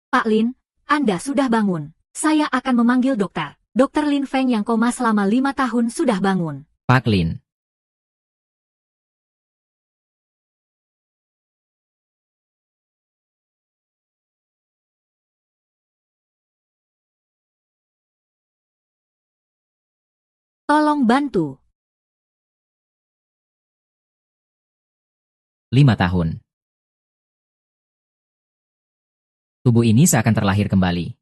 Pak Lin, Anda sudah bangun. Saya akan memanggil dokter. Dokter Lin Feng yang koma selama 5 tahun sudah bangun. Pak Lin. Tolong bantu. 5 tahun. Tubuh ini seakan terlahir kembali.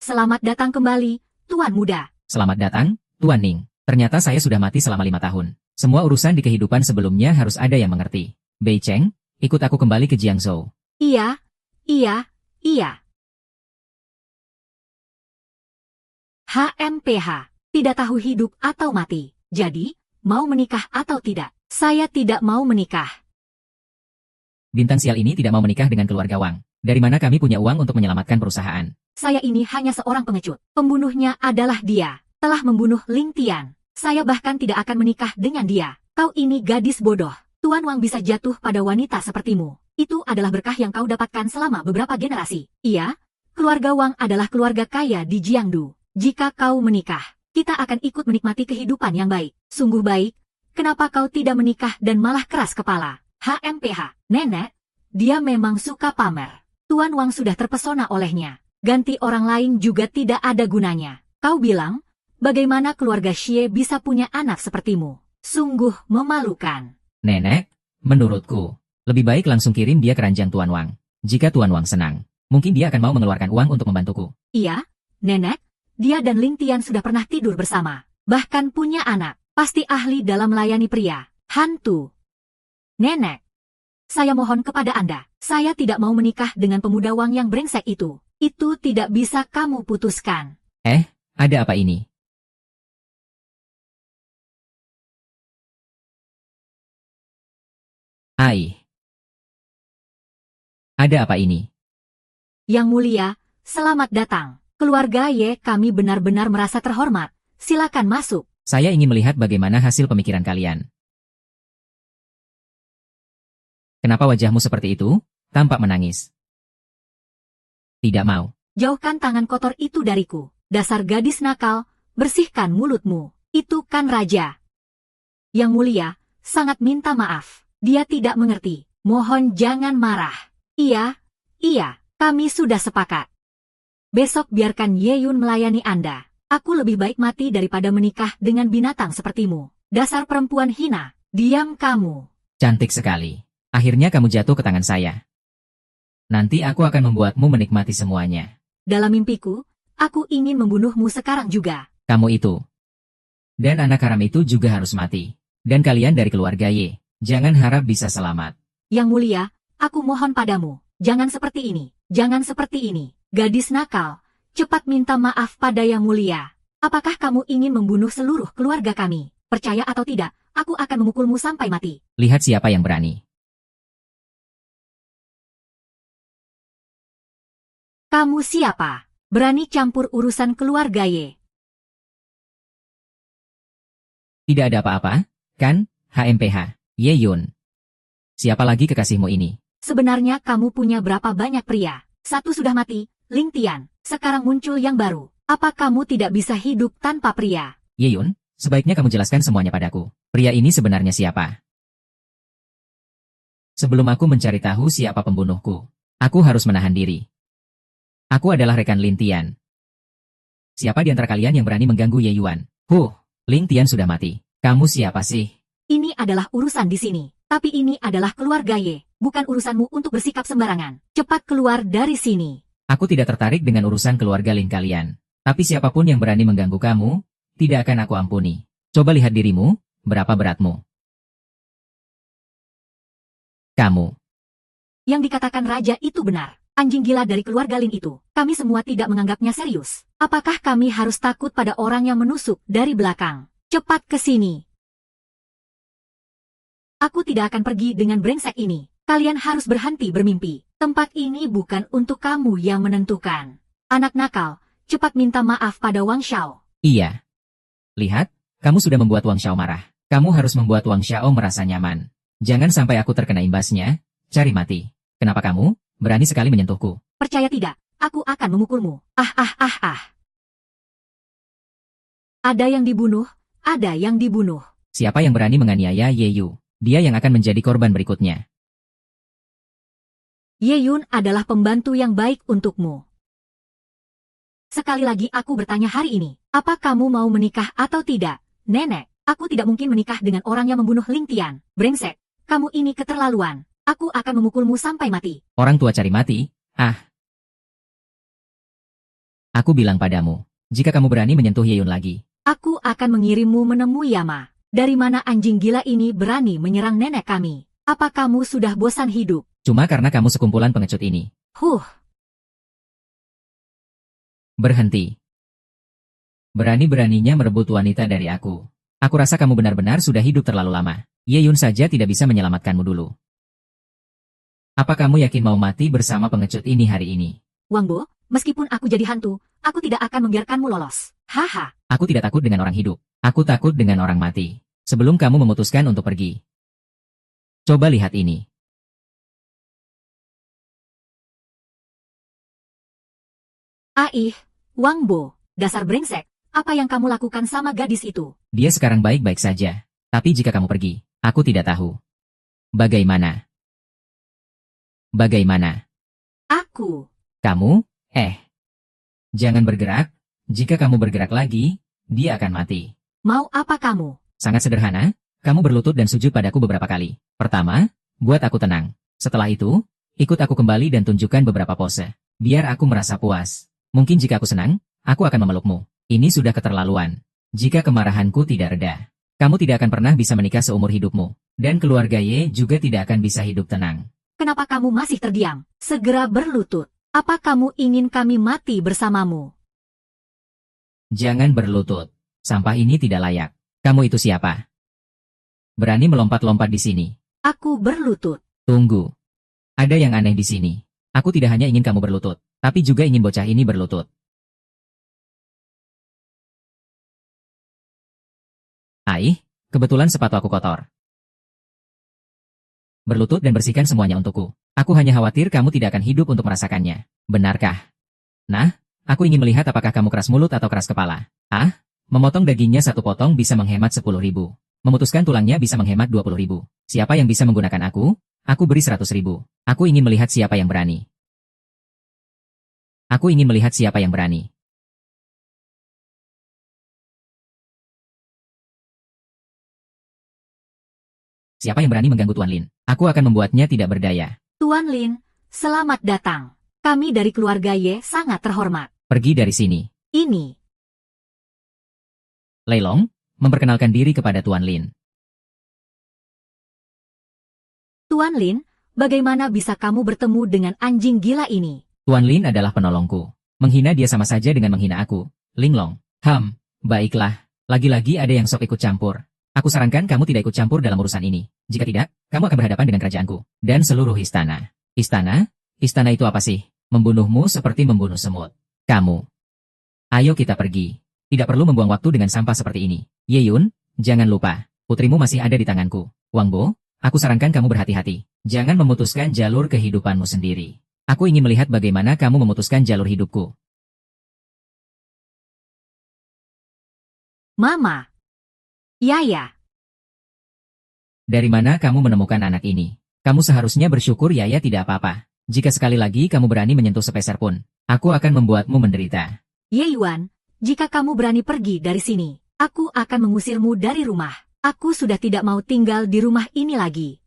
Selamat datang kembali, Tuan Muda. Selamat datang, Tuan Ning. Ternyata saya sudah mati selama 5 tahun. Semua urusan di kehidupan sebelumnya harus ada yang mengerti. Bei Cheng, ikut aku kembali ke Jiangzhou. Iya. HMPH, tidak tahu hidup atau mati. Jadi, mau menikah atau tidak? Saya tidak mau menikah. Bintang sial ini tidak mau menikah dengan keluarga Wang. Dari mana kami punya uang untuk menyelamatkan perusahaan? Saya ini hanya seorang pengecut. Pembunuhnya adalah dia. Telah membunuh Ling Tian. Saya bahkan tidak akan menikah dengan dia. Kau ini gadis bodoh. Tuan Wang bisa jatuh pada wanita sepertimu. Itu adalah berkah yang kau dapatkan selama beberapa generasi. Iya, keluarga Wang adalah keluarga kaya di Jiangdu. Jika kau menikah, kita akan ikut menikmati kehidupan yang baik. Sungguh baik. Kenapa kau tidak menikah dan malah keras kepala? HMPH, nenek, dia memang suka pamer. Tuan Wang sudah terpesona olehnya. Ganti orang lain juga tidak ada gunanya. Kau bilang, bagaimana keluarga Xie bisa punya anak sepertimu? Sungguh memalukan. Nenek, menurutku, lebih baik langsung kirim dia ke ranjang Tuan Wang. Jika Tuan Wang senang, mungkin dia akan mau mengeluarkan uang untuk membantuku. Iya, nenek, dia dan Ling Tian sudah pernah tidur bersama. Bahkan punya anak, pasti ahli dalam melayani pria. Hantu. Nenek, saya mohon kepada Anda, saya tidak mau menikah dengan pemuda Wang yang brengsek itu. Itu tidak bisa kamu putuskan. Ada apa ini? Ai. Ada apa ini? Yang mulia, selamat datang. Keluarga Ye, kami benar-benar merasa terhormat. Silakan masuk. Saya ingin melihat bagaimana hasil pemikiran kalian. Kenapa wajahmu seperti itu? Tampak menangis. Tidak mau. Jauhkan tangan kotor itu dariku. Dasar gadis nakal, bersihkan mulutmu. Itu kan raja. Yang mulia, sangat minta maaf. Dia tidak mengerti. Mohon jangan marah. Iya, kami sudah sepakat. Besok biarkan Ye Yun melayani Anda. Aku lebih baik mati daripada menikah dengan binatang sepertimu. Dasar perempuan hina. Diam kamu. Cantik sekali. Akhirnya kamu jatuh ke tangan saya. Nanti aku akan membuatmu menikmati semuanya. Dalam mimpiku, aku ingin membunuhmu sekarang juga. Kamu itu. Dan anak haram itu juga harus mati. Dan kalian dari keluarga Ye, jangan harap bisa selamat. Yang mulia, aku mohon padamu, jangan seperti ini. Jangan seperti ini. Gadis nakal, cepat minta maaf pada Yang Mulia. Apakah kamu ingin membunuh seluruh keluarga kami? Percaya atau tidak, aku akan memukulmu sampai mati. Lihat siapa yang berani. Kamu siapa? Berani campur urusan keluarga Ye? Tidak ada apa-apa, kan, HMPH, Ye Yun. Siapa lagi kekasihmu ini? Sebenarnya kamu punya berapa banyak pria? Satu sudah mati, Ling Tian. Sekarang muncul yang baru. Apa kamu tidak bisa hidup tanpa pria? Ye Yun, sebaiknya kamu jelaskan semuanya padaku. Pria ini sebenarnya siapa? Sebelum aku mencari tahu siapa pembunuhku, aku harus menahan diri. Aku adalah rekan Lin Tian. Siapa di antara kalian yang berani mengganggu Ye Yuan? Ling Tian sudah mati. Kamu siapa sih? Ini adalah urusan di sini. Tapi ini adalah keluarga Ye. Bukan urusanmu untuk bersikap sembarangan. Cepat keluar dari sini. Aku tidak tertarik dengan urusan keluarga Lin kalian. Tapi siapapun yang berani mengganggu kamu, tidak akan aku ampuni. Coba lihat dirimu, berapa beratmu. Kamu. Yang dikatakan raja itu benar. Anjing gila dari keluarga Lin itu. Kami semua tidak menganggapnya serius. Apakah kami harus takut pada orang yang menusuk dari belakang? Cepat ke sini. Aku tidak akan pergi dengan brengsek ini. Kalian harus berhenti bermimpi. Tempat ini bukan untuk kamu yang menentukan. Anak nakal, cepat minta maaf pada Wang Xiao. Iya. Lihat, kamu sudah membuat Wang Xiao marah. Kamu harus membuat Wang Xiao merasa nyaman. Jangan sampai aku terkena imbasnya. Cari mati. Kenapa kamu berani sekali menyentuhku? Percaya tidak, aku akan memukulmu. Ada yang dibunuh, ada yang dibunuh. Siapa yang berani menganiaya Ye Yu? Dia yang akan menjadi korban berikutnya. Ye Yun adalah pembantu yang baik untukmu. Sekali lagi aku bertanya hari ini, apa kamu mau menikah atau tidak? Nenek, aku tidak mungkin menikah dengan orang yang membunuh Ling Tian. Brengsek, kamu ini keterlaluan. Aku akan memukulmu sampai mati. Orang tua cari mati? Aku bilang padamu, jika kamu berani menyentuh Ye Yun lagi, aku akan mengirimmu menemui Yama. Dari mana anjing gila ini berani menyerang nenek kami? Apa kamu sudah bosan hidup? cuma karena kamu sekumpulan pengecut ini. Berhenti. Berani-beraninya merebut wanita dari aku. Aku rasa kamu benar-benar sudah hidup terlalu lama. Ye Yun saja tidak bisa menyelamatkanmu dulu. Apa kamu yakin mau mati bersama pengecut ini hari ini? Wang Bo, meskipun aku jadi hantu, aku tidak akan membiarkanmu lolos. Haha. Aku tidak takut dengan orang hidup. Aku takut dengan orang mati. Sebelum kamu memutuskan untuk pergi. Coba lihat ini. Wang Bo, dasar brengsek. Apa yang kamu lakukan sama gadis itu? Dia sekarang baik-baik saja. Tapi jika kamu pergi, aku tidak tahu. Bagaimana? Bagaimana? Aku. Kamu? Jangan bergerak. Jika kamu bergerak lagi, dia akan mati. Mau apa kamu? Sangat sederhana. Kamu berlutut dan sujud padaku beberapa kali. Pertama, buat aku tenang. Setelah itu, ikut aku kembali dan tunjukkan beberapa pose. Biar aku merasa puas. Mungkin jika aku senang, aku akan memelukmu. Ini sudah keterlaluan. Jika kemarahanku tidak reda, kamu tidak akan pernah bisa menikah seumur hidupmu. Dan keluarga Ye juga tidak akan bisa hidup tenang. Kenapa kamu masih terdiam? Segera berlutut. Apa kamu ingin kami mati bersamamu? Jangan berlutut. Sampah ini tidak layak. Kamu itu siapa? Berani melompat-lompat di sini. Aku berlutut. Tunggu. Ada yang aneh di sini. Aku tidak hanya ingin kamu berlutut, tapi juga ingin bocah ini berlutut. Kebetulan sepatu aku kotor. Berlutut dan bersihkan semuanya untukku. Aku hanya khawatir kamu tidak akan hidup untuk merasakannya. Benarkah? Nah, aku ingin melihat apakah kamu keras mulut atau keras kepala. Memotong dagingnya satu potong bisa menghemat 10.000. Memutuskan tulangnya bisa menghemat 20.000. Siapa yang bisa menggunakan aku? Aku beri 100.000. Aku ingin melihat siapa yang berani. Aku ingin melihat siapa yang berani. Siapa yang berani mengganggu Tuan Lin? Aku akan membuatnya tidak berdaya. Tuan Lin, selamat datang. Kami dari keluarga Ye sangat terhormat. Pergi dari sini. Ini. Lei Long, memperkenalkan diri kepada Tuan Lin. Tuan Lin, bagaimana bisa kamu bertemu dengan anjing gila ini? Tuan Lin adalah penolongku. Menghina dia sama saja dengan menghina aku. Ling Long. Baiklah. Lagi-lagi ada yang sok ikut campur. Aku sarankan kamu tidak ikut campur dalam urusan ini. Jika tidak, kamu akan berhadapan dengan kerajaanku. Dan seluruh istana. Istana? Istana itu apa sih? Membunuhmu seperti membunuh semut. Kamu. Ayo kita pergi. Tidak perlu membuang waktu dengan sampah seperti ini. Ye Yun, jangan lupa. Putrimu masih ada di tanganku. Wang Bo, aku sarankan kamu berhati-hati. Jangan memutuskan jalur kehidupanmu sendiri. Aku ingin melihat bagaimana kamu memutuskan jalur hidupku. Mama. Yaya. Dari mana kamu menemukan anak ini? Kamu seharusnya bersyukur Yaya tidak apa-apa. Jika sekali lagi kamu berani menyentuh sepeser pun, aku akan membuatmu menderita. Ye Yuan, jika kamu berani pergi dari sini, aku akan mengusirmu dari rumah. Aku sudah tidak mau tinggal di rumah ini lagi.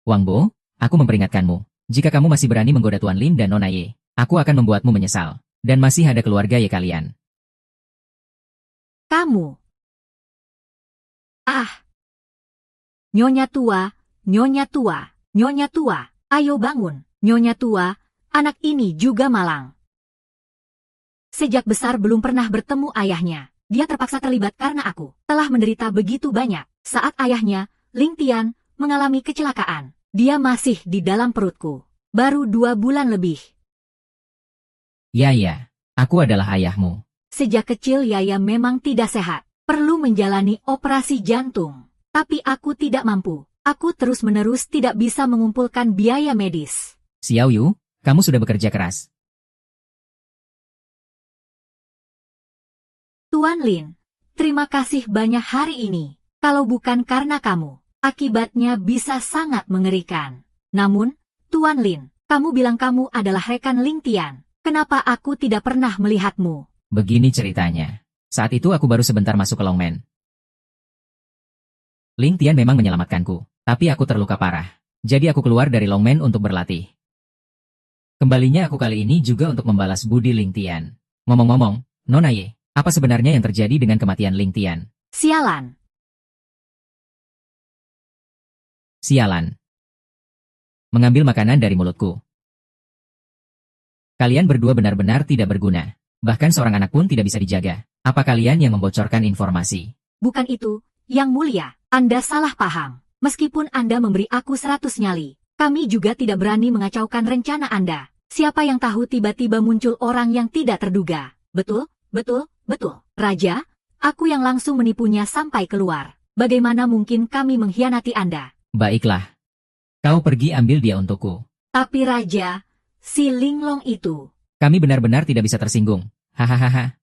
Wang Bo, aku memperingatkanmu. Jika kamu masih berani menggoda Tuan Lin dan Nona Ye, aku akan membuatmu menyesal. Dan masih ada keluarga Ye kalian. Kamu. Nyonya tua, nyonya tua, nyonya tua. Ayo bangun, nyonya tua, anak ini juga malang. Sejak besar belum pernah bertemu ayahnya. Dia terpaksa terlibat karena aku telah menderita begitu banyak. Saat ayahnya, Ling Tian, mengalami kecelakaan, dia masih di dalam perutku. Baru 2 bulan lebih. Ya, aku adalah ayahmu. Sejak kecil Yaya memang tidak sehat. Perlu menjalani operasi jantung. Tapi aku tidak mampu. Aku terus-menerus tidak bisa mengumpulkan biaya medis. Xiao Yu, kamu sudah bekerja keras. Tuan Lin, terima kasih banyak hari ini. Kalau bukan karena kamu, akibatnya bisa sangat mengerikan. Namun, Tuan Lin, kamu bilang kamu adalah rekan Ling Tian. Kenapa aku tidak pernah melihatmu? Begini ceritanya. Saat itu aku baru sebentar masuk ke Longmen. Ling Tian memang menyelamatkanku, tapi aku terluka parah. Jadi aku keluar dari Longmen untuk berlatih. Kembalinya aku kali ini juga untuk membalas budi Ling Tian. Ngomong-ngomong, Nona Ye, apa sebenarnya yang terjadi dengan kematian Ling Tian? Sialan. Sialan. Mengambil makanan dari mulutku. Kalian berdua benar-benar tidak berguna. Bahkan seorang anak pun tidak bisa dijaga. Apa kalian yang membocorkan informasi? Bukan itu, Yang Mulia. Anda salah paham. Meskipun Anda memberi aku 100 nyali, kami juga tidak berani mengacaukan rencana Anda. Siapa yang tahu tiba-tiba muncul orang yang tidak terduga. Betul, betul, betul. Raja, aku yang langsung menipunya sampai keluar. Bagaimana mungkin kami mengkhianati Anda? Baiklah. Kau pergi ambil dia untukku. Tapi Raja, si Linglong itu. Kami benar-benar tidak bisa tersinggung. Hahaha.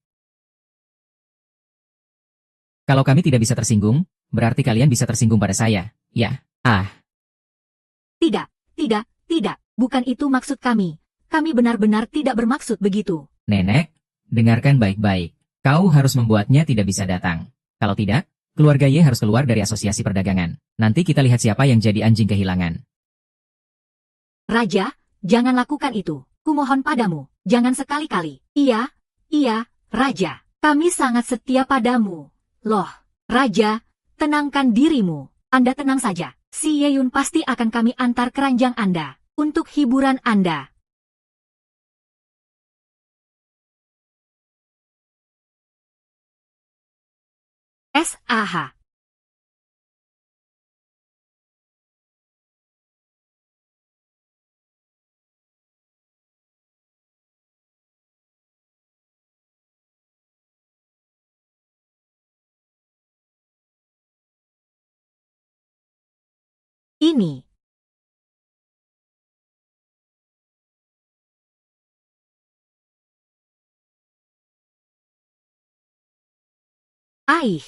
Kalau kami tidak bisa tersinggung, berarti kalian bisa tersinggung pada saya. Ya. Tidak, tidak. Bukan itu maksud kami. Kami benar-benar tidak bermaksud begitu. Nenek, dengarkan baik-baik. Kau harus membuatnya tidak bisa datang. Kalau tidak, keluarga Ye harus keluar dari asosiasi perdagangan. Nanti kita lihat siapa yang jadi anjing kehilangan. Raja, jangan lakukan itu. Kumohon padamu, jangan sekali-kali. Iya, Raja. Kami sangat setia padamu. Loh, Raja, tenangkan dirimu. Anda tenang saja. Si Yeyun pasti akan kami antar ke ranjang Anda. Untuk hiburan Anda. SAH. Ini. Aih.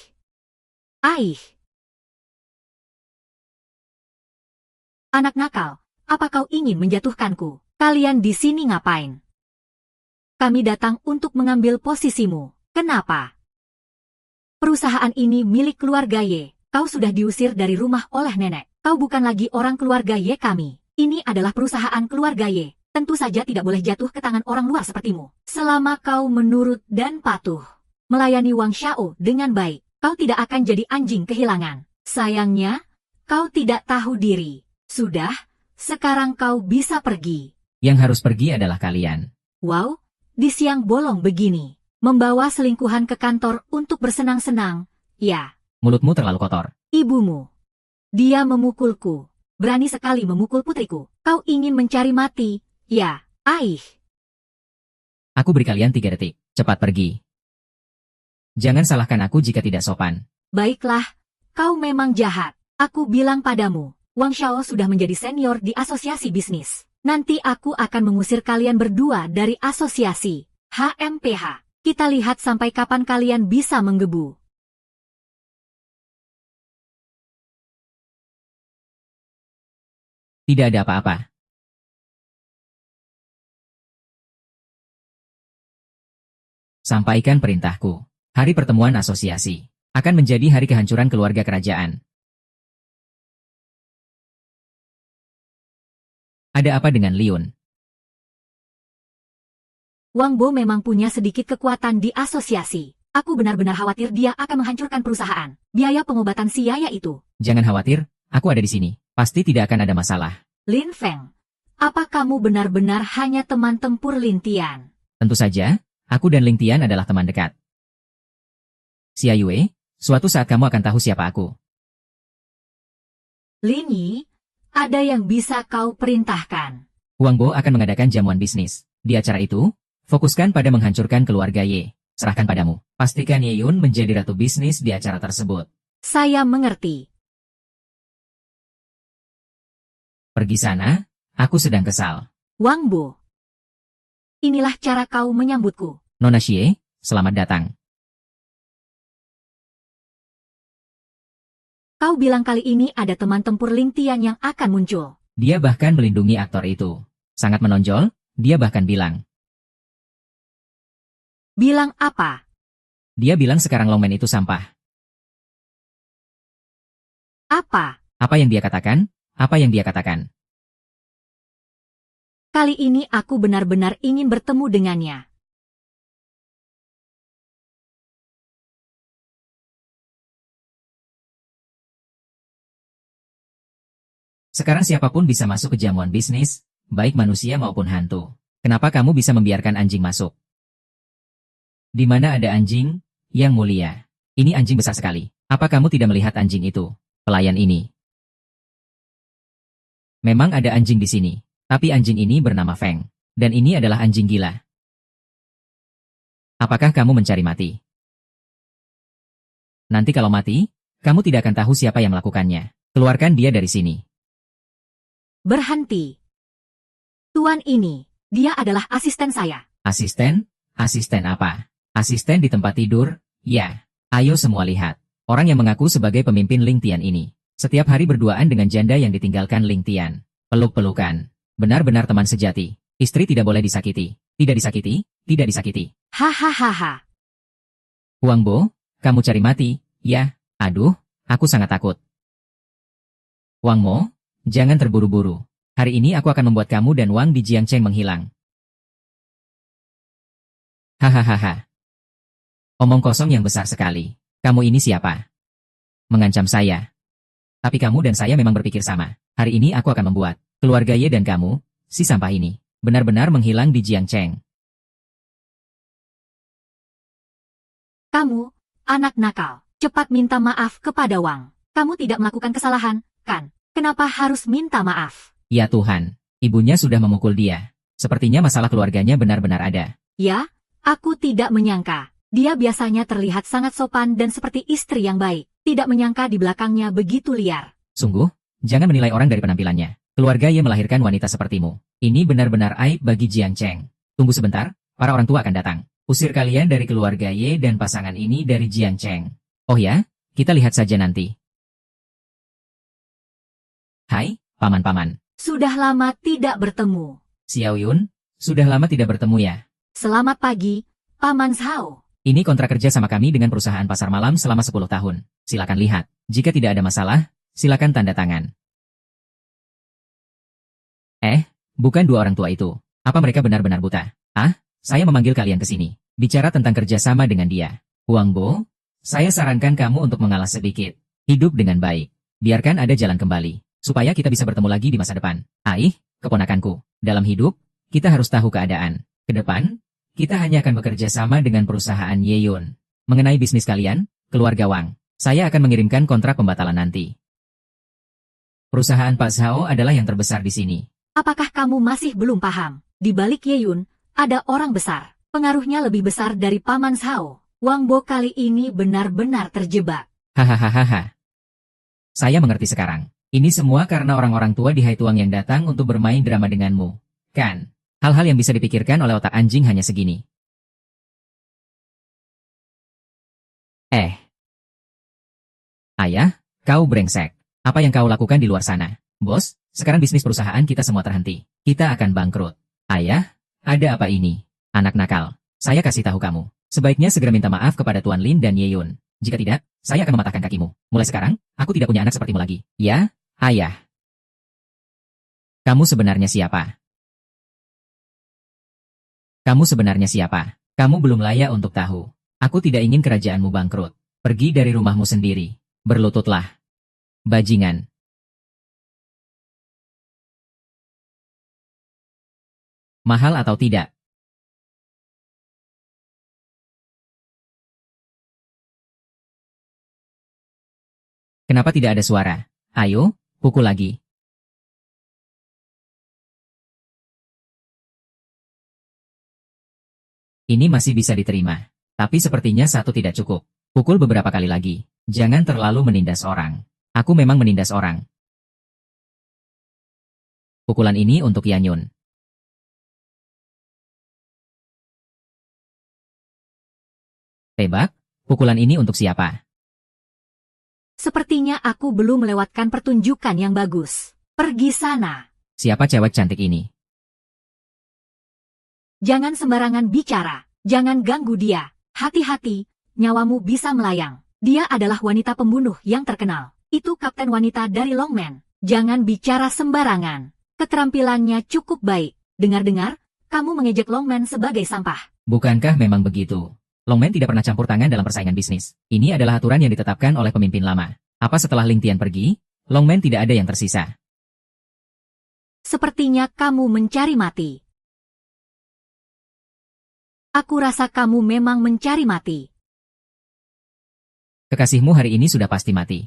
Anak nakal, apa kau ingin menjatuhkanku? Kalian di sini ngapain? Kami datang untuk mengambil posisimu. Kenapa? Perusahaan ini milik keluarga Ye. Kau sudah diusir dari rumah oleh nenek. Kau bukan lagi orang keluarga Ye kami. Ini adalah perusahaan keluarga Ye. Tentu saja tidak boleh jatuh ke tangan orang luar sepertimu. Selama kau menurut dan patuh, melayani Wang Xiao dengan baik, kau tidak akan jadi anjing kehilangan. Sayangnya, kau tidak tahu diri. Sudah, sekarang kau bisa pergi. Yang harus pergi adalah kalian. Wow, di siang bolong begini. Membawa selingkuhan ke kantor untuk bersenang-senang. Ya. Mulutmu terlalu kotor. Ibumu. Dia memukulku. Berani sekali memukul putriku. Kau ingin mencari mati. Ya, aih. Aku beri kalian 3 detik. Cepat pergi. Jangan salahkan aku jika tidak sopan. Baiklah, kau memang jahat. Aku bilang padamu, Wang Xiao sudah menjadi senior di asosiasi bisnis. Nanti aku akan mengusir kalian berdua dari asosiasi HMPH. Kita lihat sampai kapan kalian bisa menggebu. Tidak ada apa-apa. Sampaikan perintahku. Hari pertemuan asosiasi akan menjadi hari kehancuran keluarga kerajaan. Ada apa dengan Liun? Wang Bo memang punya sedikit kekuatan di asosiasi. Aku benar-benar khawatir dia akan menghancurkan perusahaan. Biaya pengobatan si Yaya itu. Jangan khawatir, aku ada di sini. Pasti tidak akan ada masalah. Lin Feng, apa kamu benar-benar hanya teman tempur Lin Tian? Tentu saja, aku dan Ling Tian adalah teman dekat. Xia Yue, suatu saat kamu akan tahu siapa aku. Lin Yi, ada yang bisa kau perintahkan? Huang Bo akan mengadakan jamuan bisnis. Di acara itu, fokuskan pada menghancurkan keluarga Ye. Serahkan padamu. Pastikan Ye Yun menjadi ratu bisnis di acara tersebut. Saya mengerti. Pergi sana, aku sedang kesal. Wang Bo. Inilah cara kau menyambutku. Nona Xie, selamat datang. Kau bilang kali ini ada teman tempur Ling Tian yang akan muncul. Dia bahkan melindungi aktor itu. Sangat menonjol, dia bahkan bilang. Bilang apa? Dia bilang sekarang Longman itu sampah. Apa? Apa yang dia katakan? Apa yang dia katakan? Kali ini aku benar-benar ingin bertemu dengannya. Sekarang siapapun bisa masuk ke jamuan bisnis, baik manusia maupun hantu. Kenapa kamu bisa membiarkan anjing masuk? Di mana ada anjing, yang mulia? Ini anjing besar sekali. Apa kamu tidak melihat anjing itu? Pelayan ini. Memang ada anjing di sini, tapi anjing ini bernama Feng. Dan ini adalah anjing gila. Apakah kamu mencari mati? Nanti kalau mati, kamu tidak akan tahu siapa yang melakukannya. Keluarkan dia dari sini. Berhenti. Tuan ini, dia adalah asisten saya. Asisten? Asisten apa? Asisten di tempat tidur? Ya. Ayo semua lihat. Orang yang mengaku sebagai pemimpin Ling Tian ini. Setiap hari berduaan dengan janda yang ditinggalkan Ling Tian. Peluk-pelukan. Benar-benar teman sejati. Istri tidak boleh disakiti. Tidak disakiti, tidak disakiti. Hahaha. Huang Bo, kamu cari mati, ya? Aduh, aku sangat takut. Wang Mo, jangan terburu-buru. Hari ini aku akan membuat kamu dan Wang di Jiangcheng menghilang. Hahaha. Omong kosong yang besar sekali. Kamu ini siapa? Mengancam saya. Tapi kamu dan saya memang berpikir sama. Hari ini aku akan membuat keluarga Ye dan kamu, si sampah ini, benar-benar menghilang di Jiangcheng. Kamu, anak nakal, cepat minta maaf kepada Wang. Kamu tidak melakukan kesalahan, kan? Kenapa harus minta maaf? Ya Tuhan, ibunya sudah memukul dia. Sepertinya masalah keluarganya benar-benar ada. Ya, aku tidak menyangka. Dia biasanya terlihat sangat sopan dan seperti istri yang baik. Tidak menyangka di belakangnya begitu liar. Sungguh, jangan menilai orang dari penampilannya. Keluarga Ye melahirkan wanita sepertimu. Ini benar-benar aib bagi Jiangcheng. Tunggu sebentar, para orang tua akan datang. Usir kalian dari keluarga Ye dan pasangan ini dari Jiangcheng. Oh ya, kita lihat saja nanti. Hai, paman-paman. Sudah lama tidak bertemu. Xiao Yun, sudah lama tidak bertemu ya. Selamat pagi, Paman Zhao. Ini kontrak kerja sama kami dengan perusahaan pasar malam selama 10 tahun. Silakan lihat. Jika tidak ada masalah, silakan tanda tangan. Bukan dua orang tua itu. Apa mereka benar-benar buta? Saya memanggil kalian ke sini. Bicara tentang kerjasama dengan dia. Huang Bo, saya sarankan kamu untuk mengalah sedikit. Hidup dengan baik. Biarkan ada jalan kembali. Supaya kita bisa bertemu lagi di masa depan. Keponakanku. Dalam hidup, kita harus tahu keadaan. Ke depan, kita hanya akan bekerja sama dengan perusahaan Ye Yun. Mengenai bisnis kalian, keluarga Wang, saya akan mengirimkan kontrak pembatalan nanti. Perusahaan Pak Zhao adalah yang terbesar di sini. Apakah kamu masih belum paham? Di balik Ye Yun, ada orang besar. Pengaruhnya lebih besar dari Paman Zhao. Wang Bo kali ini benar-benar terjebak. Hahaha. Saya mengerti sekarang. Ini semua karena orang-orang tua di Haituang yang datang untuk bermain drama denganmu. Kan? Hal-hal yang bisa dipikirkan oleh otak anjing hanya segini. Ayah, kau brengsek. Apa yang kau lakukan di luar sana? Bos, sekarang bisnis perusahaan kita semua terhenti. Kita akan bangkrut. Ayah, ada apa ini? Anak nakal. Saya kasih tahu kamu. Sebaiknya segera minta maaf kepada Tuan Lin dan Ye Yun. Jika tidak, saya akan mematahkan kakimu. Mulai sekarang, aku tidak punya anak sepertimu lagi. Ya, ayah. Kamu sebenarnya siapa? Kamu sebenarnya siapa? Kamu belum layak untuk tahu. Aku tidak ingin kerajaanmu bangkrut. Pergi dari rumahmu sendiri. Berlututlah. Bajingan. Mahal atau tidak? Kenapa tidak ada suara? Ayo, pukul lagi. Ini masih bisa diterima. Tapi sepertinya satu tidak cukup. Pukul beberapa kali lagi. Jangan terlalu menindas orang. Aku memang menindas orang. Pukulan ini untuk Yanyun. Tebak, pukulan ini untuk siapa? Sepertinya aku belum melewatkan pertunjukan yang bagus. Pergi sana. Siapa cewek cantik ini? Jangan sembarangan bicara. Jangan ganggu dia. Hati-hati, nyawamu bisa melayang. Dia adalah wanita pembunuh yang terkenal. Itu kapten wanita dari Longman. Jangan bicara sembarangan. Keterampilannya cukup baik. Dengar-dengar, kamu mengejek Longman sebagai sampah. Bukankah memang begitu? Longman tidak pernah campur tangan dalam persaingan bisnis. Ini adalah aturan yang ditetapkan oleh pemimpin lama. Apa setelah Ling Tian pergi, Longman tidak ada yang tersisa? Sepertinya kamu mencari mati. Aku rasa kamu memang mencari mati. Kekasihmu hari ini sudah pasti mati.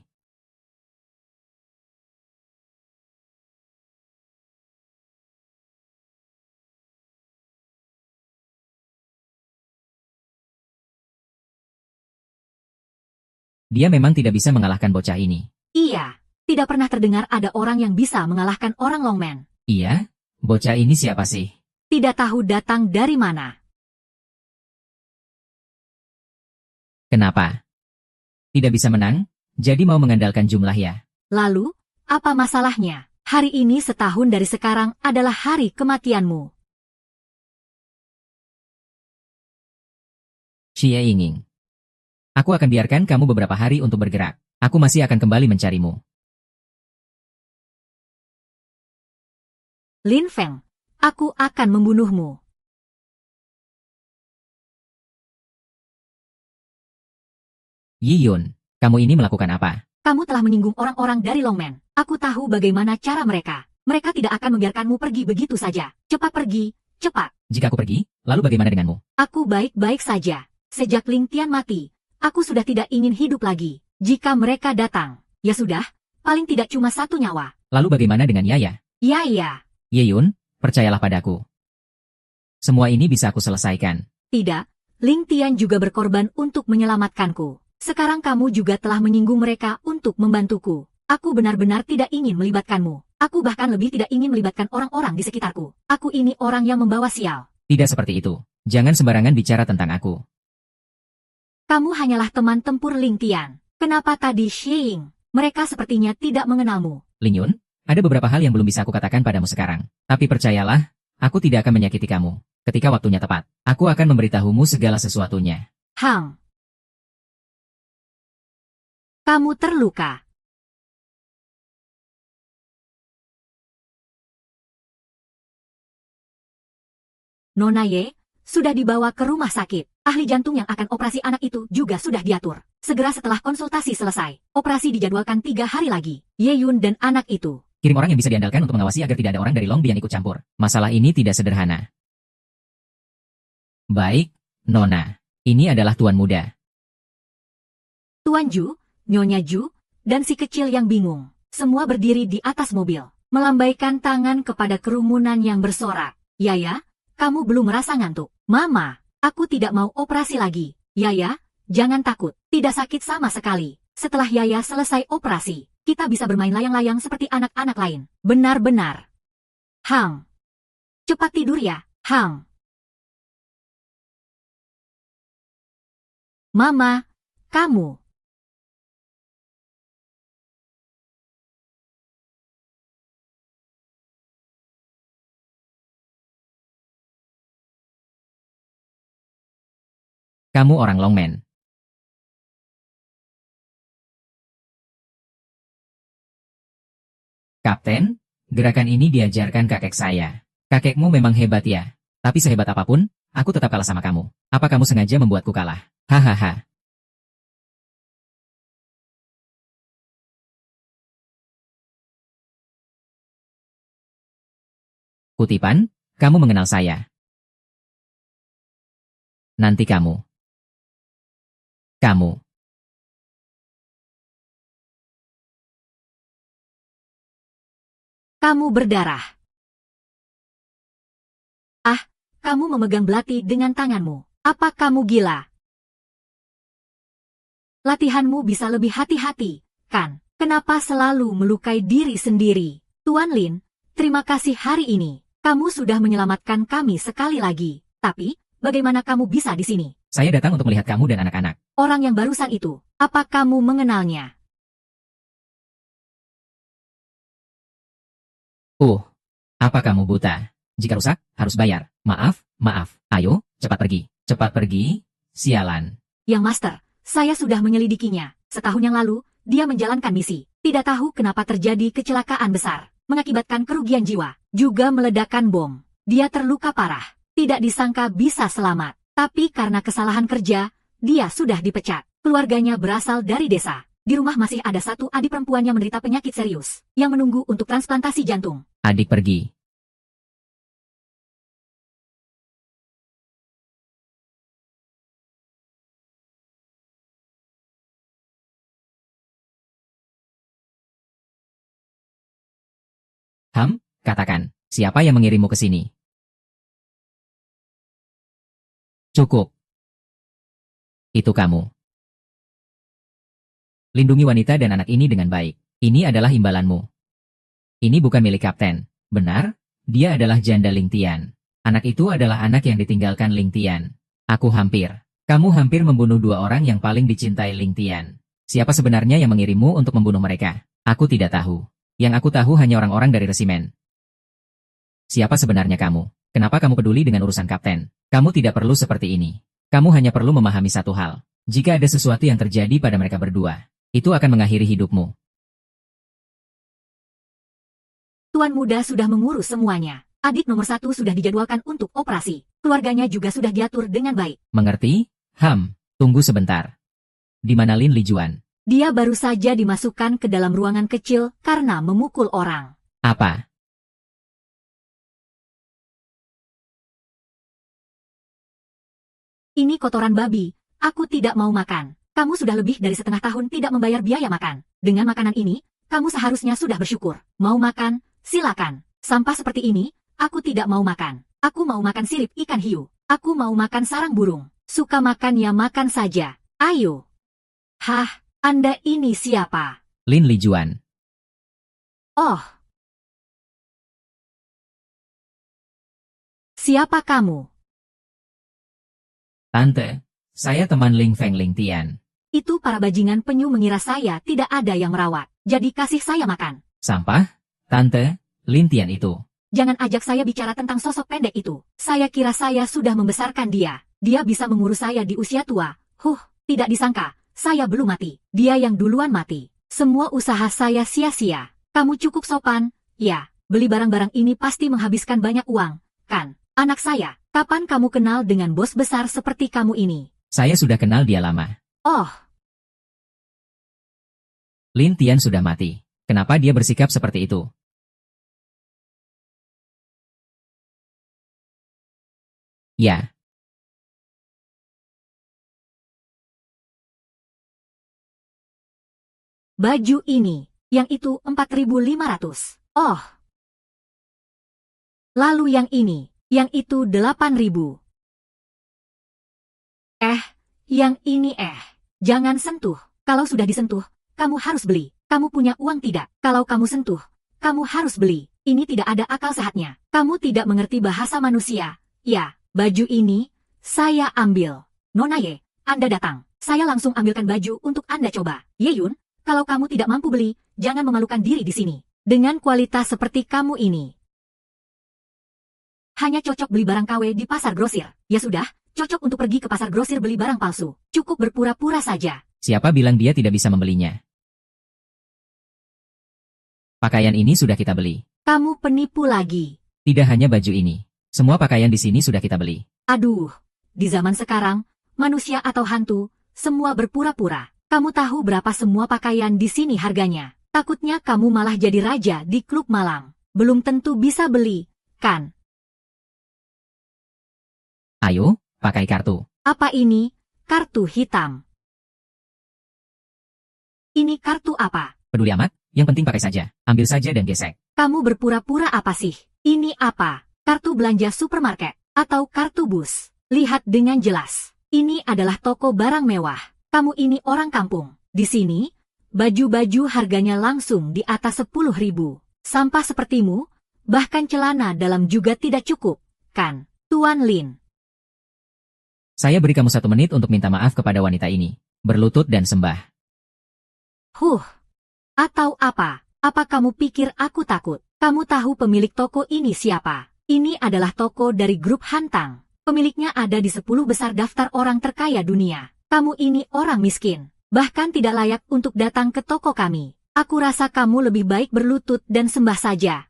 Dia memang tidak bisa mengalahkan bocah ini. Iya, tidak pernah terdengar ada orang yang bisa mengalahkan orang Longman. Iya? Bocah ini siapa sih? Tidak tahu datang dari mana. Kenapa? Tidak bisa menang? Jadi mau mengandalkan jumlah ya? Lalu, apa masalahnya? Hari ini setahun dari sekarang adalah hari kematianmu. Xie Yinging. Aku akan biarkan kamu beberapa hari untuk bergerak. Aku masih akan kembali mencarimu. Lin Feng, aku akan membunuhmu. Yi Yun, kamu ini melakukan apa? Kamu telah menyinggung orang-orang dari Longman. Aku tahu bagaimana cara mereka. Mereka tidak akan membiarkanmu pergi begitu saja. Cepat pergi, cepat. Jika aku pergi, lalu bagaimana denganmu? Aku baik-baik saja. Sejak Ling Tian mati, aku sudah tidak ingin hidup lagi. Jika mereka datang, ya sudah, paling tidak cuma satu nyawa. Lalu bagaimana dengan Yaya? Ya. Yi Yun, percayalah padaku. Semua ini bisa aku selesaikan. Tidak, Ling Tian juga berkorban untuk menyelamatkanku. Sekarang kamu juga telah menyinggung mereka untuk membantuku. Aku benar-benar tidak ingin melibatkanmu. Aku bahkan lebih tidak ingin melibatkan orang-orang di sekitarku. Aku ini orang yang membawa sial. Tidak seperti itu. Jangan sembarangan bicara tentang aku. Kamu hanyalah teman tempur Ling Tian. Kenapa tadi Xie Ying? Mereka sepertinya tidak mengenalmu. Ling Yun, ada beberapa hal yang belum bisa aku katakan padamu sekarang. Tapi percayalah, aku tidak akan menyakiti kamu. Ketika waktunya tepat, aku akan memberitahumu segala sesuatunya. Hang. Kamu terluka. Nona Ye sudah dibawa ke rumah sakit. Ahli jantung yang akan operasi anak itu juga sudah diatur. Segera setelah konsultasi selesai, operasi dijadwalkan 3 hari lagi. Ye Yun dan anak itu. Kirim orang yang bisa diandalkan untuk mengawasi agar tidak ada orang dari Longbi yang ikut campur. Masalah ini tidak sederhana. Baik, Nona. Ini adalah Tuan Muda. Tuan Ju, Nyonya Ju, dan si kecil yang bingung. Semua berdiri di atas mobil, melambaikan tangan kepada kerumunan yang bersorak. Yaya, kamu belum merasa ngantuk? Mama, aku tidak mau operasi lagi. Yaya, jangan takut. Tidak sakit sama sekali. Setelah Yaya selesai operasi, kita bisa bermain layang-layang seperti anak-anak lain. Benar-benar. Hang. Cepat tidur ya, Hang. Mama, kamu. Kamu orang Longman. Kapten, gerakan ini diajarkan kakek saya. Kakekmu memang hebat ya. Tapi sehebat apapun, aku tetap kalah sama kamu. Apa kamu sengaja membuatku kalah? Hahaha. Kutipan, kamu mengenal saya. Nanti kamu. Kamu. Kamu berdarah. Ah, kamu memegang belati dengan tanganmu. Apa kamu gila? Latihanmu bisa lebih hati-hati, kan? Kenapa selalu melukai diri sendiri? Tuan Lin, terima kasih hari ini. Kamu sudah menyelamatkan kami sekali lagi. Tapi, bagaimana kamu bisa di sini? Saya datang untuk melihat kamu dan anak-anak. Orang yang barusan itu, apa kamu mengenalnya? Apa kamu buta? Jika rusak, harus bayar. Maaf, maaf. Ayo, cepat pergi. Cepat pergi. Sialan. Yang Master, saya sudah menyelidikinya. Setahun yang lalu, dia menjalankan misi. Tidak tahu kenapa terjadi kecelakaan besar. Mengakibatkan kerugian jiwa. Juga meledakkan bom. Dia terluka parah. Tidak disangka bisa selamat. Tapi karena kesalahan kerja, dia sudah dipecat. Keluarganya berasal dari desa. Di rumah masih ada satu adik perempuan yang menderita penyakit serius. Yang menunggu untuk transplantasi jantung. Adik pergi. Katakan, siapa yang mengirimmu ke sini? Cukup. Itu kamu. Lindungi wanita dan anak ini dengan baik. Ini adalah imbalanmu. Ini bukan milik kapten. Benar? Dia adalah janda Ling Tian. Anak itu adalah anak yang ditinggalkan Ling Tian. Kamu hampir membunuh dua orang yang paling dicintai Ling Tian. Siapa sebenarnya yang mengirimmu untuk membunuh mereka? Aku tidak tahu. Yang aku tahu hanya orang-orang dari resimen. Siapa sebenarnya kamu? Kenapa kamu peduli dengan urusan kapten? Kamu tidak perlu seperti ini. Kamu hanya perlu memahami satu hal. Jika ada sesuatu yang terjadi pada mereka berdua, itu akan mengakhiri hidupmu. Tuan muda sudah mengurus semuanya. Adik nomor 1 sudah dijadwalkan untuk operasi. Keluarganya juga sudah diatur dengan baik. Mengerti? Tunggu sebentar. Di mana Lin Lijuan? Dia baru saja dimasukkan ke dalam ruangan kecil karena memukul orang. Apa? Ini kotoran babi. Aku tidak mau makan. Kamu sudah lebih dari setengah tahun tidak membayar biaya makan. Dengan makanan ini, kamu seharusnya sudah bersyukur. Mau makan? Silakan. Sampah seperti ini, aku tidak mau makan. Aku mau makan sirip ikan hiu. Aku mau makan sarang burung. Suka makan ya makan saja. Ayo. Hah, Anda ini siapa? Lin Lijuan. Oh. Siapa kamu? Tante, saya teman Ling Feng Ling Tian. Itu para bajingan penyu mengira saya tidak ada yang merawat. Jadi kasih saya makan. Sampah? Tante, Lin Tian itu. Jangan ajak saya bicara tentang sosok pendek itu. Saya kira saya sudah membesarkan dia. Dia bisa mengurus saya di usia tua. Tidak disangka. Saya belum mati. Dia yang duluan mati. Semua usaha saya sia-sia. Kamu cukup sopan. Ya, beli barang-barang ini pasti menghabiskan banyak uang. Kan, anak saya. Kapan kamu kenal dengan bos besar seperti kamu ini? Saya sudah kenal dia lama. Oh. Lin Tian sudah mati. Kenapa dia bersikap seperti itu? Ya. Baju ini, yang itu 4.500. Oh. Lalu yang ini, yang itu 8.000. Yang ini jangan sentuh. Kalau sudah disentuh, kamu harus beli. Kamu punya uang tidak? Kalau kamu sentuh, kamu harus beli. Ini tidak ada akal sehatnya. Kamu tidak mengerti bahasa manusia. Ya, baju ini, saya ambil. Nona Ye, Anda datang. Saya langsung ambilkan baju untuk Anda coba. Ye Yun, kalau kamu tidak mampu beli, jangan memalukan diri di sini. Dengan kualitas seperti kamu ini. Hanya cocok beli barang KW di pasar grosir. Ya sudah, cocok untuk pergi ke pasar grosir beli barang palsu. Cukup berpura-pura saja. Siapa bilang dia tidak bisa membelinya? Pakaian ini sudah kita beli. Kamu penipu lagi. Tidak hanya baju ini. Semua pakaian di sini sudah kita beli. Aduh, di zaman sekarang, manusia atau hantu, semua berpura-pura. Kamu tahu berapa semua pakaian di sini harganya? Takutnya kamu malah jadi raja di klub malam. Belum tentu bisa beli, kan? Ayo, pakai kartu. Apa ini? Kartu hitam. Ini kartu apa? Peduli amat, Yang penting pakai saja. Ambil saja dan gesek. Kamu berpura-pura apa sih? Ini apa? Kartu belanja supermarket atau kartu bus? Lihat dengan jelas. Ini adalah toko barang mewah. Kamu ini orang kampung. Di sini, baju-baju harganya langsung di atas 10.000. Sampah sepertimu, bahkan celana dalam juga tidak cukup, kan, Tuan Lin? Saya beri kamu 1 menit untuk minta maaf kepada wanita ini. Berlutut dan sembah. Atau apa? Apa kamu pikir aku takut? Kamu tahu pemilik toko ini siapa? Ini adalah toko dari grup Hantang. Pemiliknya ada di 10 besar daftar orang terkaya dunia. Kamu ini orang miskin, bahkan tidak layak untuk datang ke toko kami. Aku rasa kamu lebih baik berlutut dan sembah saja.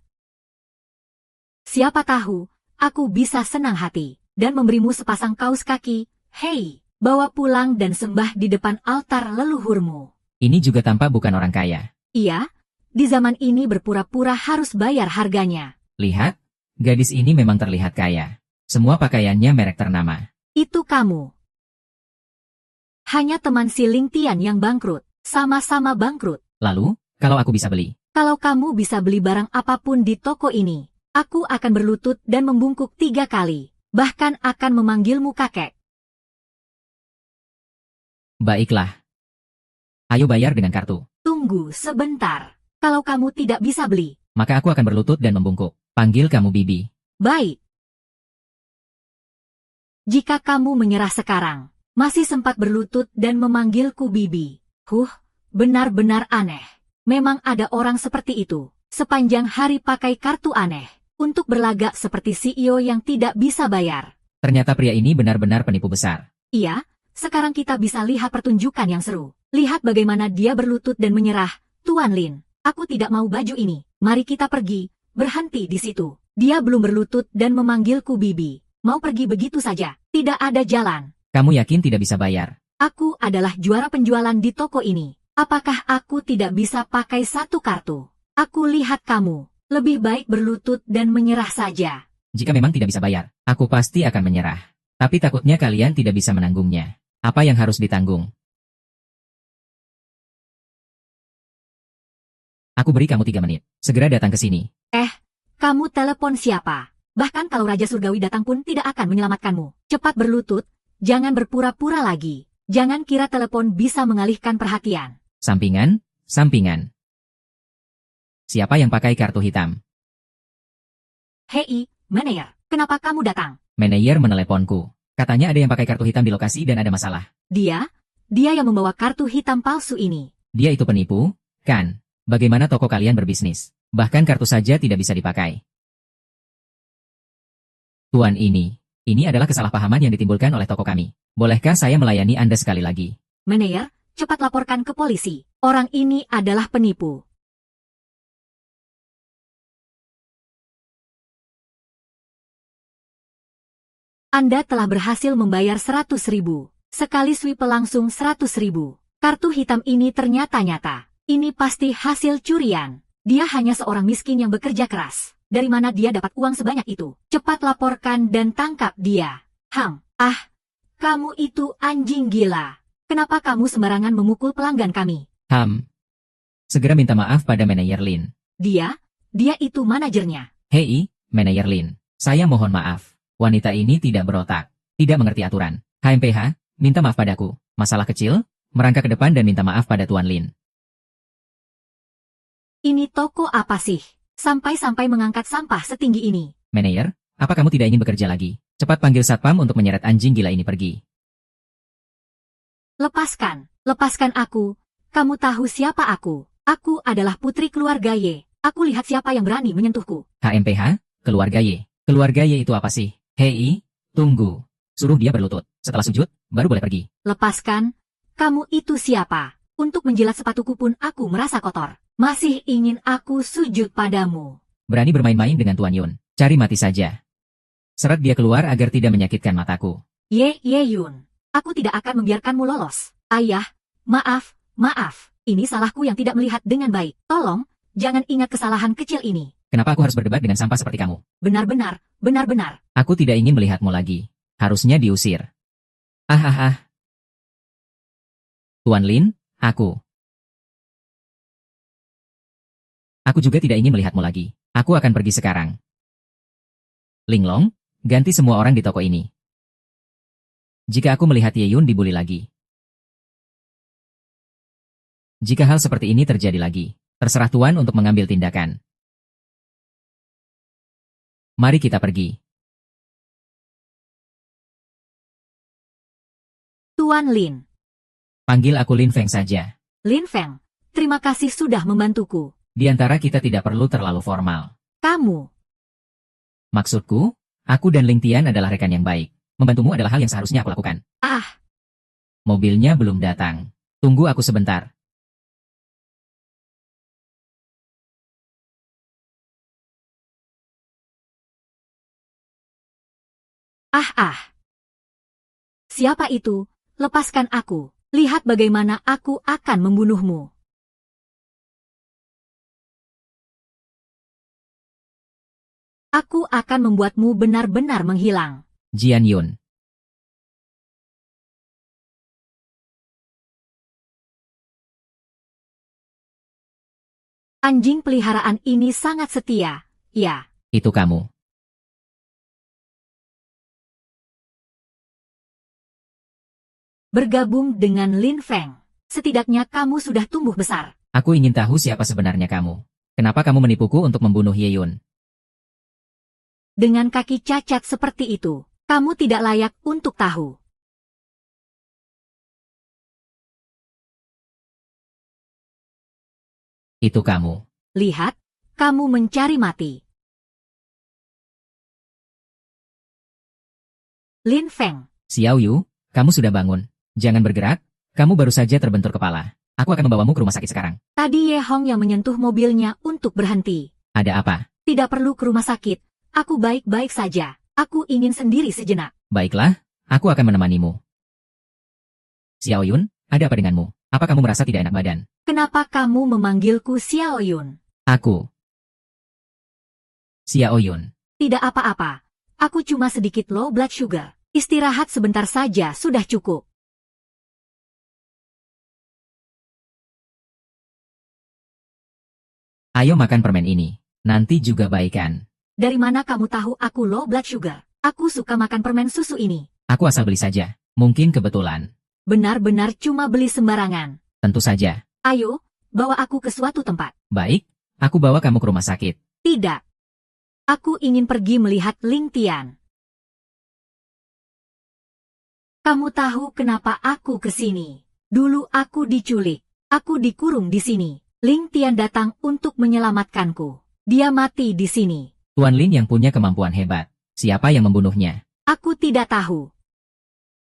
Siapa tahu, aku bisa senang hati dan memberimu sepasang kaus kaki. Hei, bawa pulang dan sembah di depan altar leluhurmu. Ini juga tampak bukan orang kaya. Iya, di zaman ini berpura-pura harus bayar harganya. Lihat, gadis ini memang terlihat kaya. Semua pakaiannya merek ternama. Itu kamu. Hanya teman si Ling Tian yang bangkrut. Sama-sama bangkrut. Lalu, kalau aku bisa beli? Kalau kamu bisa beli barang apapun di toko ini, aku akan berlutut dan membungkuk 3 kali. Bahkan akan memanggilmu kakek. Baiklah. Ayo bayar dengan kartu. Tunggu sebentar. Kalau kamu tidak bisa beli, Maka aku akan berlutut dan membungkuk. Panggil kamu Bibi. baik. Jika kamu menyerah sekarang, masih sempat berlutut dan memanggilku Bibi. Benar-benar aneh. Memang ada orang seperti itu. Sepanjang hari pakai kartu aneh. Untuk berlagak seperti CEO yang tidak bisa bayar. Ternyata pria ini benar-benar penipu besar. Iya, sekarang kita bisa lihat pertunjukan yang seru. Lihat bagaimana dia berlutut dan menyerah. Tuan Lin, aku tidak mau baju ini. Mari kita pergi. Berhenti di situ. Dia belum berlutut dan memanggilku Bibi. Mau pergi begitu saja. Tidak ada jalan. Kamu yakin tidak bisa bayar? Aku adalah juara penjualan di toko ini. Apakah aku tidak bisa pakai 1 kartu? Aku lihat kamu. Lebih baik berlutut dan menyerah saja. Jika memang tidak bisa bayar, aku pasti akan menyerah. Tapi takutnya kalian tidak bisa menanggungnya. Apa yang harus ditanggung? Aku beri kamu 3 menit. Segera datang ke sini. Kamu telepon siapa? Bahkan kalau Raja Surgawi datang pun tidak akan menyelamatkanmu. Cepat berlutut, jangan berpura-pura lagi. Jangan kira telepon bisa mengalihkan perhatian. Sampingan, sampingan. Siapa yang pakai kartu hitam? Hei, Meneer, kenapa kamu datang? Manajer meneleponku. Katanya ada yang pakai kartu hitam di lokasi dan ada masalah. Dia yang membawa kartu hitam palsu ini. Dia itu penipu, kan? Bagaimana toko kalian berbisnis? Bahkan kartu saja tidak bisa dipakai. Tuan ini adalah kesalahpahaman yang ditimbulkan oleh toko kami. Bolehkah saya melayani Anda sekali lagi? Meneer, cepat laporkan ke polisi. Orang ini adalah penipu. Anda telah berhasil membayar 100.000. Sekali swipe langsung 100.000. Kartu hitam ini ternyata nyata. Ini pasti hasil curian. Dia hanya seorang miskin yang bekerja keras. Dari mana dia dapat uang sebanyak itu? Cepat laporkan dan tangkap dia. Kamu itu anjing gila. Kenapa kamu sembarangan memukul pelanggan kami? Segera minta maaf pada manajer Lin. Dia itu manajernya. Hei, manajer Lin. Saya mohon maaf. Wanita ini tidak berotak. Tidak mengerti aturan. HMPH, minta maaf padaku. Masalah kecil, merangkak ke depan dan minta maaf pada Tuan Lin. Ini toko apa sih? Sampai-sampai mengangkat sampah setinggi ini. Manajer, apa kamu tidak ingin bekerja lagi? Cepat panggil satpam untuk menyeret anjing gila ini pergi. Lepaskan aku. Kamu tahu siapa aku? Aku adalah putri keluarga Y. Aku lihat siapa yang berani menyentuhku. HMPH, keluarga Y. Keluarga Y itu apa sih? Hei, tunggu. Suruh dia berlutut. Setelah sujud, baru boleh pergi. Lepaskan. Kamu itu siapa? Untuk menjilat sepatuku pun aku merasa kotor. Masih ingin aku sujud padamu. Berani bermain-main dengan Tuan Yun. Cari mati saja. Seret dia keluar agar tidak menyakitkan mataku. Ye Yun. Aku tidak akan membiarkanmu lolos. Ayah, maaf. Ini salahku yang tidak melihat dengan baik. Tolong, jangan ingat kesalahan kecil ini. Kenapa aku harus berdebat dengan sampah seperti kamu? Benar-benar. Aku tidak ingin melihatmu lagi. Harusnya diusir. Tuan Lin, aku. Aku juga tidak ingin melihatmu lagi. Aku akan pergi sekarang. Linglong, ganti semua orang di toko ini. Jika aku melihat Ye Yun dibully lagi. Jika hal seperti ini terjadi lagi, terserah Tuan untuk mengambil tindakan. Mari kita pergi. Tuan Lin. Panggil aku Lin Feng saja. Lin Feng, terima kasih sudah membantuku. Di antara kita tidak perlu terlalu formal. Kamu. Maksudku, aku dan Ling Tian adalah rekan yang baik. Membantumu adalah hal yang seharusnya aku lakukan. Ah, Mobilnya belum datang. Tunggu aku sebentar. ah. Siapa itu? Lepaskan aku. Lihat bagaimana aku akan membunuhmu. Aku akan membuatmu benar-benar menghilang. Jian Yun. Anjing peliharaan ini sangat setia. Ya. Itu kamu. Bergabung dengan Lin Feng. Setidaknya kamu sudah tumbuh besar. Aku ingin tahu siapa sebenarnya kamu. Kenapa kamu menipuku untuk membunuh Ye Yun? Dengan kaki cacat seperti itu, kamu tidak layak untuk tahu. Itu kamu. Lihat, kamu mencari mati. Lin Feng. Xiao Yu, kamu sudah bangun. Jangan bergerak, kamu baru saja terbentur kepala. Aku akan membawamu ke rumah sakit sekarang. Tadi Ye Hong yang menyentuh mobilnya untuk berhenti. Ada apa? Tidak perlu ke rumah sakit. Aku baik-baik saja. Aku ingin sendiri sejenak. Baiklah, aku akan menemanimu. Xiao Yun, ada apa denganmu? Apa kamu merasa tidak enak badan? Kenapa kamu memanggilku Xiao Yun? Aku. Xiao Yun. Tidak apa-apa. Aku cuma sedikit low blood sugar. Istirahat sebentar saja sudah cukup. Ayo makan permen ini. Nanti juga baikan. Dari mana kamu tahu aku low blood sugar? Aku suka makan permen susu ini. Aku asal beli saja. Mungkin kebetulan. Benar-benar cuma beli sembarangan. Tentu saja. Ayo, bawa aku ke suatu tempat. Baik, aku bawa kamu ke rumah sakit. Tidak. Aku ingin pergi melihat Ling Tian. Kamu tahu kenapa aku ke sini? Dulu aku diculik. Aku dikurung di sini. Ling Tian datang untuk menyelamatkanku. Dia mati di sini. Tuan Lin yang punya kemampuan hebat. Siapa yang membunuhnya? Aku tidak tahu.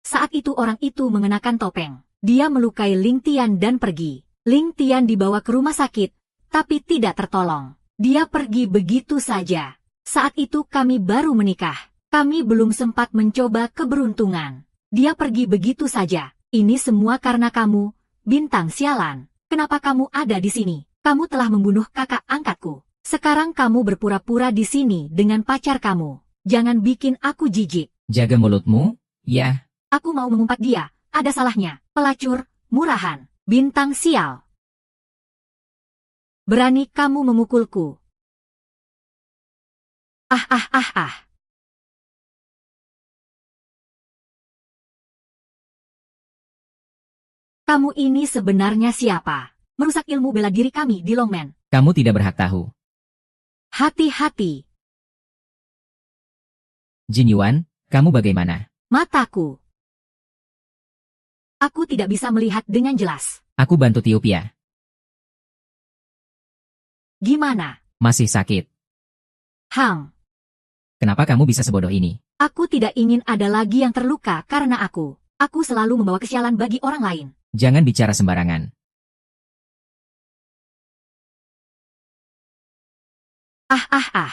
Saat itu orang itu mengenakan topeng. Dia melukai Ling Tian dan pergi. Ling Tian dibawa ke rumah sakit, tapi tidak tertolong. Dia pergi begitu saja. Saat itu kami baru menikah. Kami belum sempat mencoba keberuntungan. Dia pergi begitu saja. Ini semua karena kamu, bintang sialan. Kenapa kamu ada di sini? Kamu telah membunuh kakak angkatku. Sekarang kamu berpura-pura di sini dengan pacar kamu. Jangan bikin aku jijik. Jaga mulutmu, ya. Aku mau mengumpat dia. Ada salahnya. Pelacur, murahan, bintang sial. Berani kamu memukulku. Ah. Kamu ini sebenarnya siapa? Merusak ilmu bela diri kami di Longmen. Kamu tidak berhak tahu. Hati-hati. Jin Yuan, kamu bagaimana? Mataku. Aku tidak bisa melihat dengan jelas. Aku bantu tiup ya. Gimana? Masih sakit. Hang. Kenapa kamu bisa sebodoh ini? Aku tidak ingin ada lagi yang terluka karena aku. Aku selalu membawa kesialan bagi orang lain. Jangan bicara sembarangan. Ah.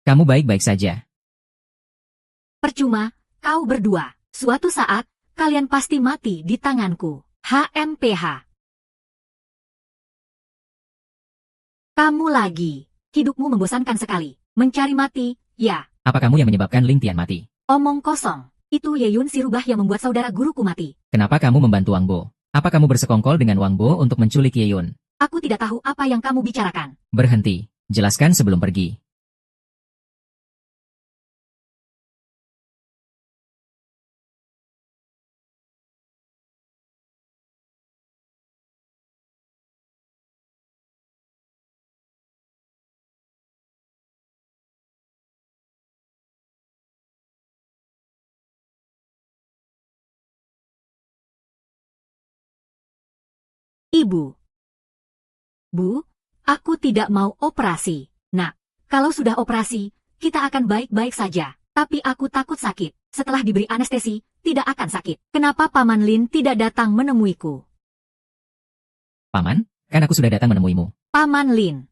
Kamu baik-baik saja. Percuma, kau berdua. Suatu saat, kalian pasti mati di tanganku. HMPH. Kamu lagi. Hidupmu membosankan sekali. Mencari mati, ya. Apa kamu yang menyebabkan Ling Tian mati? Omong kosong. Itu Ye Yun si rubah yang membuat saudara guruku mati. Kenapa kamu membantu Wang Bo? Apa kamu bersekongkol dengan Wang Bo untuk menculik Ye Yun? Aku tidak tahu apa yang kamu bicarakan. Berhenti. Jelaskan sebelum pergi. Ibu. Bu, aku tidak mau operasi. Nak, kalau sudah operasi, kita akan baik-baik saja. Tapi aku takut sakit. Setelah diberi anestesi, tidak akan sakit. Kenapa Paman Lin tidak datang menemuiku? Paman, kan aku sudah datang menemuimu. Paman Lin.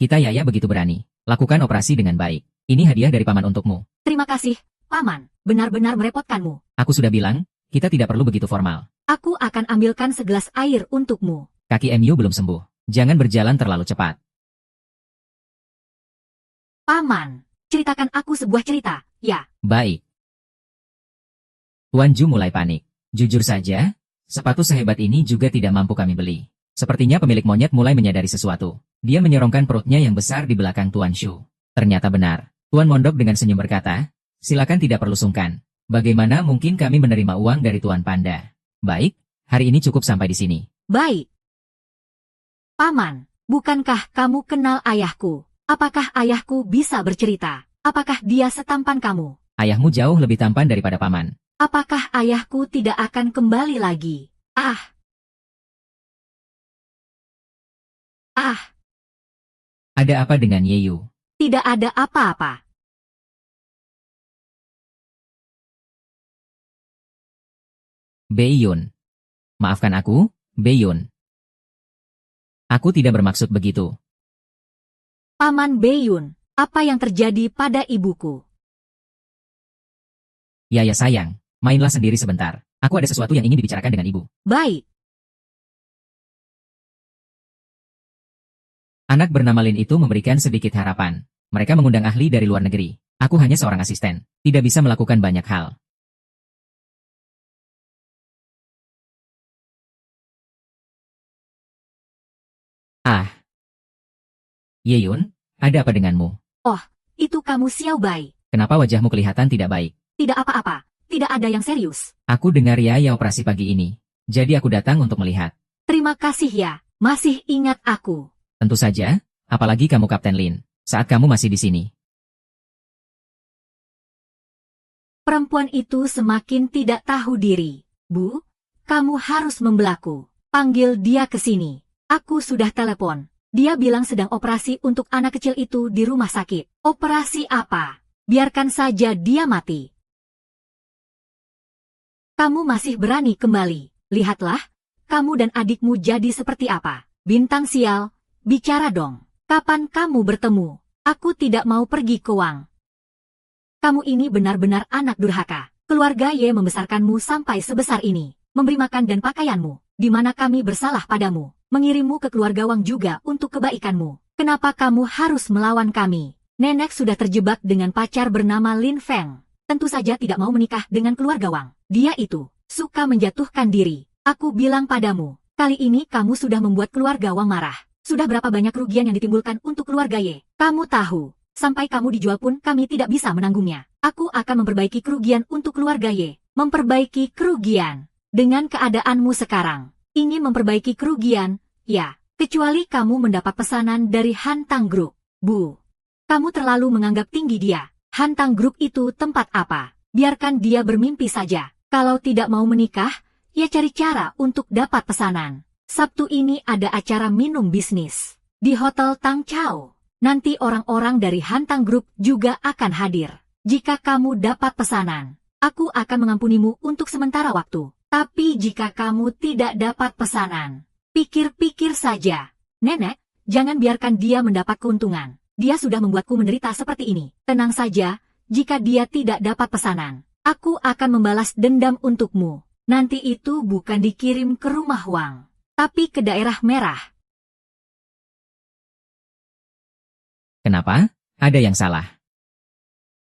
Kita Yaya begitu berani. Lakukan operasi dengan baik. Ini hadiah dari Paman untukmu. Terima kasih, Paman. Benar-benar merepotkanmu. Aku sudah bilang, kita tidak perlu begitu formal. Aku akan ambilkan segelas air untukmu. Kaki MU belum sembuh. Jangan berjalan terlalu cepat. Paman, ceritakan aku sebuah cerita, ya. Baik. Tuan Ju mulai panik. Jujur saja, sepatu sehebat ini juga tidak mampu kami beli. Sepertinya pemilik monyet mulai menyadari sesuatu. Dia menyorongkan perutnya yang besar di belakang Tuan Shu. Ternyata benar. Tuan Mondok dengan senyum berkata, silakan tidak perlu sungkan. Bagaimana mungkin kami menerima uang dari Tuan Panda? Baik, hari ini cukup sampai di sini. Baik. Paman, bukankah kamu kenal ayahku? Apakah ayahku bisa bercerita? Apakah dia setampan kamu? Ayahmu jauh lebih tampan daripada Paman. Apakah ayahku tidak akan kembali lagi? Ah! Ada apa dengan Yeyu? Tidak ada apa-apa. Beiyun. Maafkan aku, Beiyun. Aku tidak bermaksud begitu. Paman Beiyun, apa yang terjadi pada ibuku? Yaya sayang, mainlah sendiri sebentar. Aku ada sesuatu yang ingin dibicarakan dengan ibu. Baik. Anak bernama Lin itu memberikan sedikit harapan. Mereka mengundang ahli dari luar negeri. Aku hanya seorang asisten, tidak bisa melakukan banyak hal. Yeyun, ada apa denganmu? Itu kamu Xiao Bai. Kenapa wajahmu kelihatan tidak baik? Tidak apa-apa. Tidak ada yang serius. Aku dengar Yaya operasi pagi ini. Jadi aku datang untuk melihat. Terima kasih ya. Masih ingat aku. Tentu saja, apalagi kamu Kapten Lin. Saat kamu masih di sini. Perempuan itu semakin tidak tahu diri. Bu, kamu harus membelaku. Panggil dia ke sini. Aku sudah telepon. Dia bilang sedang operasi untuk anak kecil itu di rumah sakit. Operasi apa? Biarkan saja dia mati. Kamu masih berani kembali. Lihatlah, kamu dan adikmu jadi seperti apa. Bintang sial, bicara dong. Kapan kamu bertemu? Aku tidak mau pergi ke Wang. Kamu ini benar-benar anak durhaka. Keluarga Ye membesarkanmu sampai sebesar ini. Memberi makan dan pakaianmu. Di mana kami bersalah padamu. Mengirimmu ke keluarga Wang juga untuk kebaikanmu. Kenapa kamu harus melawan kami? Nenek sudah terjebak dengan pacar bernama Lin Feng. Tentu saja tidak mau menikah dengan keluarga Wang. Dia itu suka menjatuhkan diri. Aku bilang padamu, kali ini kamu sudah membuat keluarga Wang marah. Sudah berapa banyak kerugian yang ditimbulkan untuk keluarga Ye? Kamu tahu, sampai kamu dijual pun kami tidak bisa menanggungnya. Aku akan memperbaiki kerugian untuk keluarga Ye. Memperbaiki kerugian. Dengan keadaanmu sekarang, ingin memperbaiki kerugian, ya, kecuali kamu mendapat pesanan dari Hantang Group. Bu, kamu terlalu menganggap tinggi dia. Hantang Group itu tempat apa? Biarkan dia bermimpi saja. Kalau tidak mau menikah, ya cari cara untuk dapat pesanan. Sabtu ini ada acara minum bisnis di Hotel Tang Chao. Nanti orang-orang dari Hantang Group juga akan hadir. Jika kamu dapat pesanan, aku akan mengampunimu untuk sementara waktu. Tapi jika kamu tidak dapat pesanan, pikir-pikir saja. Nenek, jangan biarkan dia mendapat keuntungan. Dia sudah membuatku menderita seperti ini. Tenang saja, jika dia tidak dapat pesanan, aku akan membalas dendam untukmu. Nanti itu bukan dikirim ke rumah Wang, tapi ke daerah merah. Kenapa? Ada yang salah.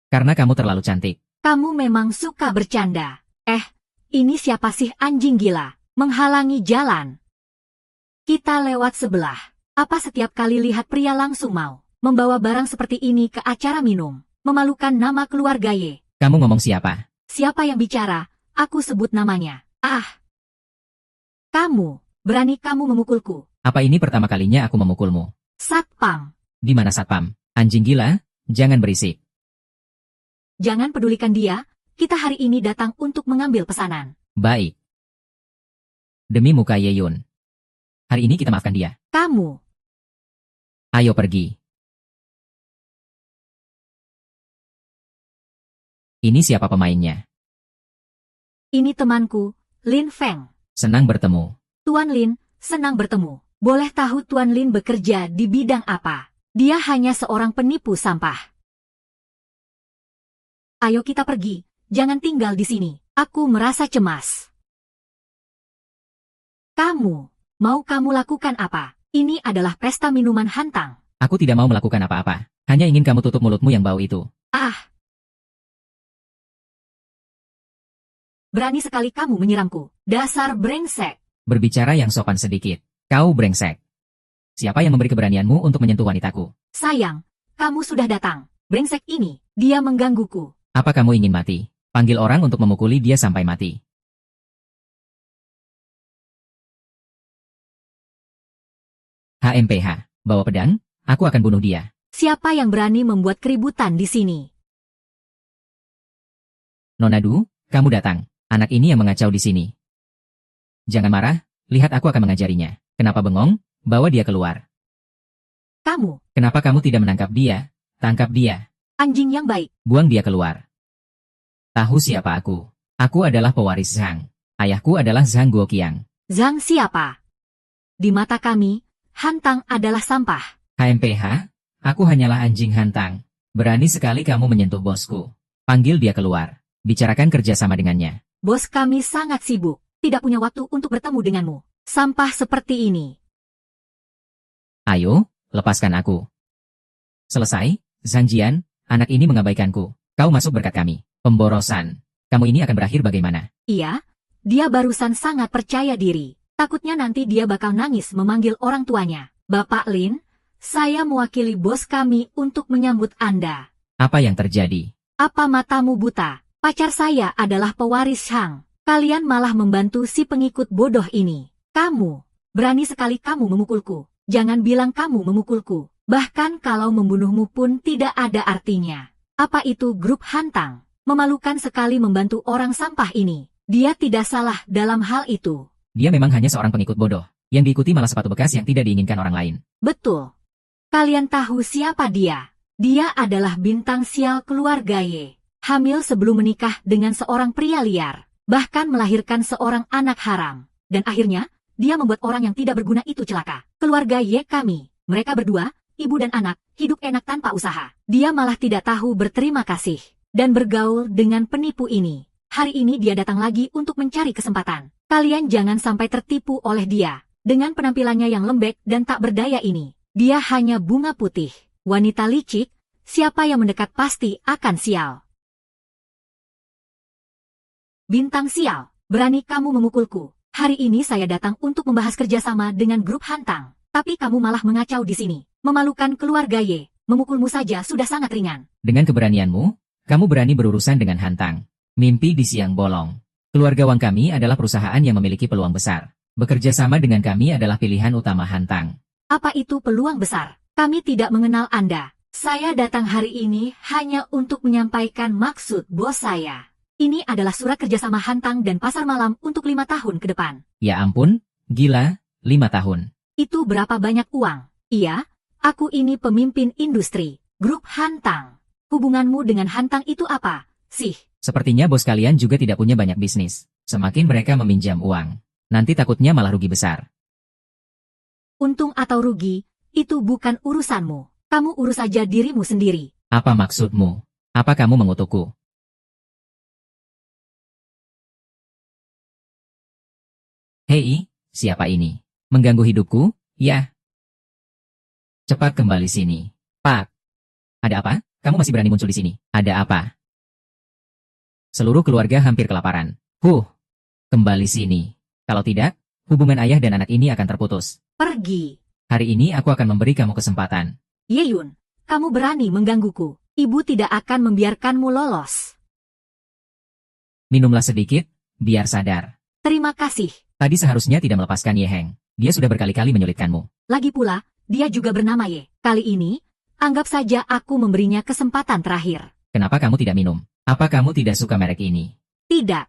Karena kamu terlalu cantik. Kamu memang suka bercanda. Ini siapa sih anjing gila? menghalangi jalan. Kita lewat sebelah. Apa setiap kali lihat pria langsung mau membawa barang seperti ini ke acara minum? Memalukan nama keluarga Y. Kamu ngomong siapa? Siapa yang bicara? Aku sebut namanya. Ah! Kamu, berani kamu memukulku? Apa ini pertama kalinya aku memukulmu? Satpam. Di mana satpam? Anjing gila, jangan berisik. Jangan pedulikan dia, kita hari ini datang untuk mengambil pesanan. Baik. Demi muka Yeyun. Hari ini kita maafkan dia. Kamu. Ayo pergi. Ini siapa pemainnya? Ini temanku, Lin Feng. Senang bertemu. Tuan Lin, senang bertemu. Boleh tahu Tuan Lin bekerja di bidang apa? Dia hanya seorang penipu sampah. Ayo kita pergi, jangan tinggal di sini. Aku merasa cemas. Mau kamu lakukan apa? Ini adalah pesta minuman hantang. Aku tidak mau melakukan apa-apa. Hanya ingin kamu tutup mulutmu yang bau itu. Ah! Berani sekali kamu menyiramku. Dasar brengsek. Berbicara yang sopan sedikit. Kau brengsek. Siapa yang memberi keberanianmu untuk menyentuh wanitaku? Sayang, kamu sudah datang. Brengsek ini, dia menggangguku. Apa kamu ingin mati? Panggil orang untuk memukuli dia sampai mati. HMPH, bawa pedang, aku akan bunuh dia. Siapa yang berani membuat keributan di sini? Nonadu, kamu datang. Anak ini yang mengacau di sini. Jangan marah, lihat aku akan mengajarinya. Kenapa bengong? Bawa dia keluar. Kamu, Kenapa kamu tidak menangkap dia? Tangkap dia. anjing yang baik. Buang dia keluar. Tahu siapa aku? Aku adalah pewaris Zhang. Ayahku adalah Zhang Guoqiang. Zhang siapa? Di mata kami, hantang adalah sampah. HMPH, aku hanyalah anjing hantang. Berani sekali kamu menyentuh bosku. Panggil dia keluar. Bicarakan kerjasama dengannya. Bos kami sangat sibuk, tidak punya waktu untuk bertemu denganmu. Sampah seperti ini. Ayo, lepaskan aku. Selesai, Zhang Jian, anak ini mengabaikanku. Kau masuk berkat kami. Pemborosan. Kamu ini akan berakhir bagaimana? Iya, dia barusan sangat percaya diri. Takutnya nanti dia bakal nangis memanggil orang tuanya. Bapak Lin, saya mewakili bos kami untuk menyambut Anda. Apa yang terjadi? Apa matamu buta? Pacar saya adalah pewaris Shang. Kalian malah membantu si pengikut bodoh ini. Kamu, berani sekali kamu memukulku. Jangan bilang kamu memukulku. Bahkan kalau membunuhmu pun tidak ada artinya. Apa itu grup hantang? Memalukan sekali membantu orang sampah ini. Dia tidak salah dalam hal itu. Dia memang hanya seorang pengikut bodoh, yang diikuti malah sepatu bekas yang tidak diinginkan orang lain. Betul. Kalian tahu siapa dia? Dia adalah bintang sial keluarga Y. Hamil sebelum menikah dengan seorang pria liar. Bahkan melahirkan seorang anak haram. Dan akhirnya, dia membuat orang yang tidak berguna itu celaka. Keluarga Y kami, mereka berdua, ibu dan anak, hidup enak tanpa usaha. Dia malah tidak tahu berterima kasih. Dan bergaul dengan penipu ini. Hari ini dia datang lagi untuk mencari kesempatan. Kalian jangan sampai tertipu oleh dia. Dengan penampilannya yang lembek dan tak berdaya ini. Dia hanya bunga putih. Wanita licik, siapa yang mendekat pasti akan sial. Bintang sial, berani kamu memukulku. Hari ini saya datang untuk membahas kerjasama dengan grup hantang. Tapi kamu malah mengacau di sini. Memalukan keluarga Y. Memukulmu saja sudah sangat ringan. Dengan keberanianmu, kamu berani berurusan dengan hantang. Mimpi di siang bolong. Keluarga Wang kami adalah perusahaan yang memiliki peluang besar. Bekerja sama dengan kami adalah pilihan utama hantang. Apa itu peluang besar? Kami tidak mengenal Anda. Saya datang hari ini hanya untuk menyampaikan maksud bos saya. Ini adalah surat kerjasama hantang dan pasar malam untuk 5 tahun ke depan. Ya ampun, gila, 5 tahun. Itu berapa banyak uang? Iya, aku ini pemimpin industri, grup hantang. Hubunganmu dengan hantang itu apa, sih? Sepertinya bos kalian juga tidak punya banyak bisnis. Semakin mereka meminjam uang, nanti takutnya malah rugi besar. Untung atau rugi, itu bukan urusanmu. Kamu urus saja dirimu sendiri. Apa maksudmu? Apa kamu mengutukku? Hei, siapa ini? Mengganggu hidupku? Ya. Cepat kembali sini. Pak. Ada apa? Kamu masih berani muncul di sini? Ada apa? Seluruh keluarga hampir kelaparan. Kembali sini. Kalau tidak, hubungan ayah dan anak ini akan terputus. Pergi. Hari ini aku akan memberi kamu kesempatan. Yeyun, kamu berani menggangguku. Ibu tidak akan membiarkanmu lolos. Minumlah sedikit, biar sadar. Terima kasih. Tadi seharusnya tidak melepaskan Ye Heng. Dia sudah berkali-kali menyulitkanmu. Lagi pula, dia juga bernama Ye. Kali ini, anggap saja aku memberinya kesempatan terakhir. Kenapa kamu tidak minum? Apa kamu tidak suka merek ini? Tidak.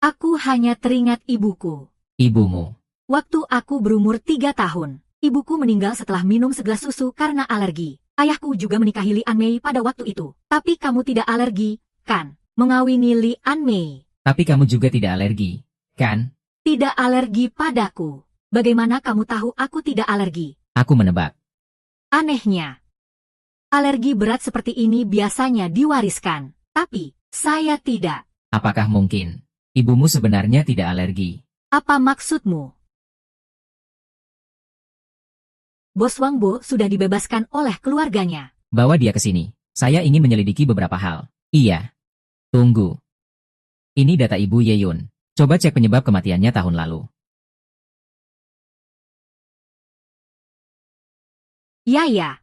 Aku hanya teringat ibuku. Ibumu. Waktu aku berumur 3 tahun, ibuku meninggal setelah minum segelas susu karena alergi. Ayahku juga menikahi Li An Mei pada waktu itu. Tapi kamu tidak alergi, kan? Mengawini Li An Mei. Tapi kamu juga tidak alergi, kan? Tidak alergi padaku. Bagaimana kamu tahu aku tidak alergi? Aku menebak. Anehnya. Alergi berat seperti ini biasanya diwariskan. Tapi, saya tidak. Apakah mungkin ibumu sebenarnya tidak alergi? Apa maksudmu? Bos Wang Bo sudah dibebaskan oleh keluarganya. Bawa dia ke sini. Saya ingin menyelidiki beberapa hal. Iya. Tunggu. Ini data Ibu Ye Yun. Coba cek penyebab kematiannya tahun lalu. Ya.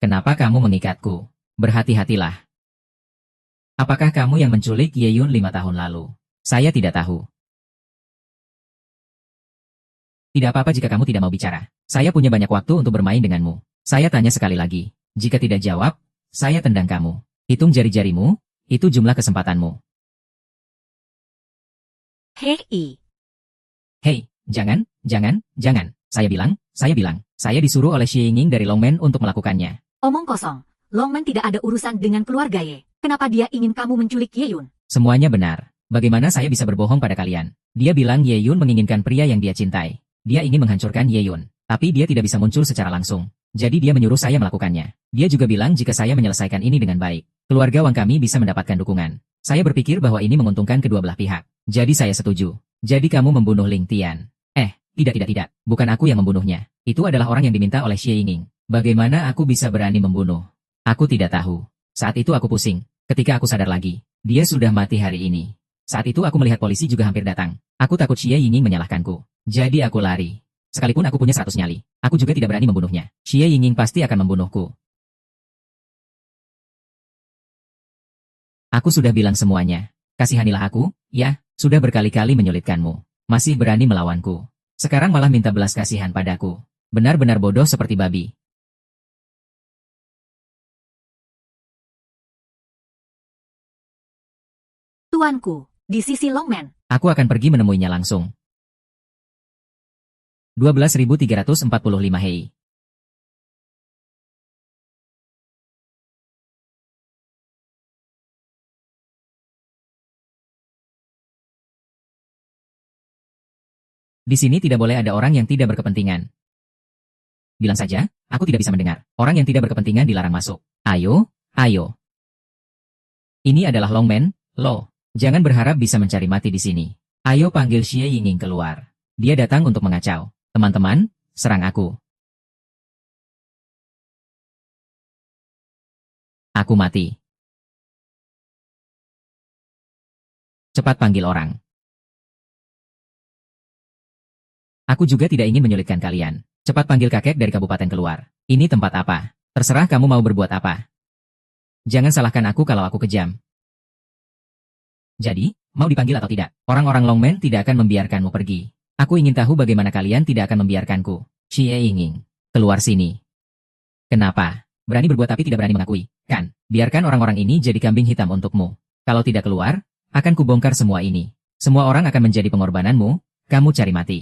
Kenapa kamu mengikatku? Berhati-hatilah. Apakah kamu yang menculik Ye Yun 5 tahun lalu? Saya tidak tahu. Tidak apa-apa jika kamu tidak mau bicara. Saya punya banyak waktu untuk bermain denganmu. Saya tanya sekali lagi. Jika tidak jawab, saya tendang kamu. Hitung jari-jarimu, itu jumlah kesempatanmu. Hei. Hei, jangan. Saya bilang, saya disuruh oleh Xie Yingning dari Longmen untuk melakukannya. Omong kosong. Longmen tidak ada urusan dengan keluarga Ye. Kenapa dia ingin kamu menculik Ye Yun? Semuanya benar. Bagaimana saya bisa berbohong pada kalian? Dia bilang Ye Yun menginginkan pria yang dia cintai. Dia ingin menghancurkan Ye Yun. Tapi dia tidak bisa muncul secara langsung. Jadi dia menyuruh saya melakukannya. Dia juga bilang jika saya menyelesaikan ini dengan baik, keluarga Wang kami bisa mendapatkan dukungan. Saya berpikir bahwa ini menguntungkan kedua belah pihak. Jadi saya setuju. Jadi kamu membunuh Ling Tian. Tidak. Bukan aku yang membunuhnya. Itu adalah orang yang diminta oleh Xie Yingning. Bagaimana aku bisa berani membunuh? Aku tidak tahu. Saat itu aku pusing. Ketika aku sadar lagi, dia sudah mati hari ini. Saat itu aku melihat polisi juga hampir datang. Aku takut Xie Yingning menyalahkanku. Jadi aku lari. Sekalipun aku punya 100 nyali, aku juga tidak berani membunuhnya. Xie Yingning pasti akan membunuhku. Aku sudah bilang semuanya. Kasihanilah aku, ya, sudah berkali-kali menyulitkanmu. Masih berani melawanku. Sekarang malah minta belas kasihan padaku. Benar-benar bodoh seperti babi. Tuanku, di sisi Longmen. Aku akan pergi menemuinya langsung. 12.345 Hei. Di sini tidak boleh ada orang yang tidak berkepentingan. Bilang saja, aku tidak bisa mendengar. Orang yang tidak berkepentingan dilarang masuk. Ayo. Ini adalah Longmen, Lo. Jangan berharap bisa mencari mati di sini. Ayo panggil Xie Yingning keluar. Dia datang untuk mengacau. Teman-teman, serang aku. Aku mati. Cepat panggil orang. Aku juga tidak ingin menyulitkan kalian. Cepat panggil kakek dari kabupaten keluar. Ini tempat apa? Terserah kamu mau berbuat apa. Jangan salahkan aku kalau aku kejam. Jadi, mau dipanggil atau tidak? Orang-orang Longmen tidak akan membiarkanmu pergi. Aku ingin tahu bagaimana kalian tidak akan membiarkanku. Xie Yingning, keluar sini. Kenapa? Berani berbuat tapi tidak berani mengakui, kan? Biarkan orang-orang ini jadi kambing hitam untukmu. Kalau tidak keluar, akan kubongkar semua ini. Semua orang akan menjadi pengorbananmu, kamu cari mati.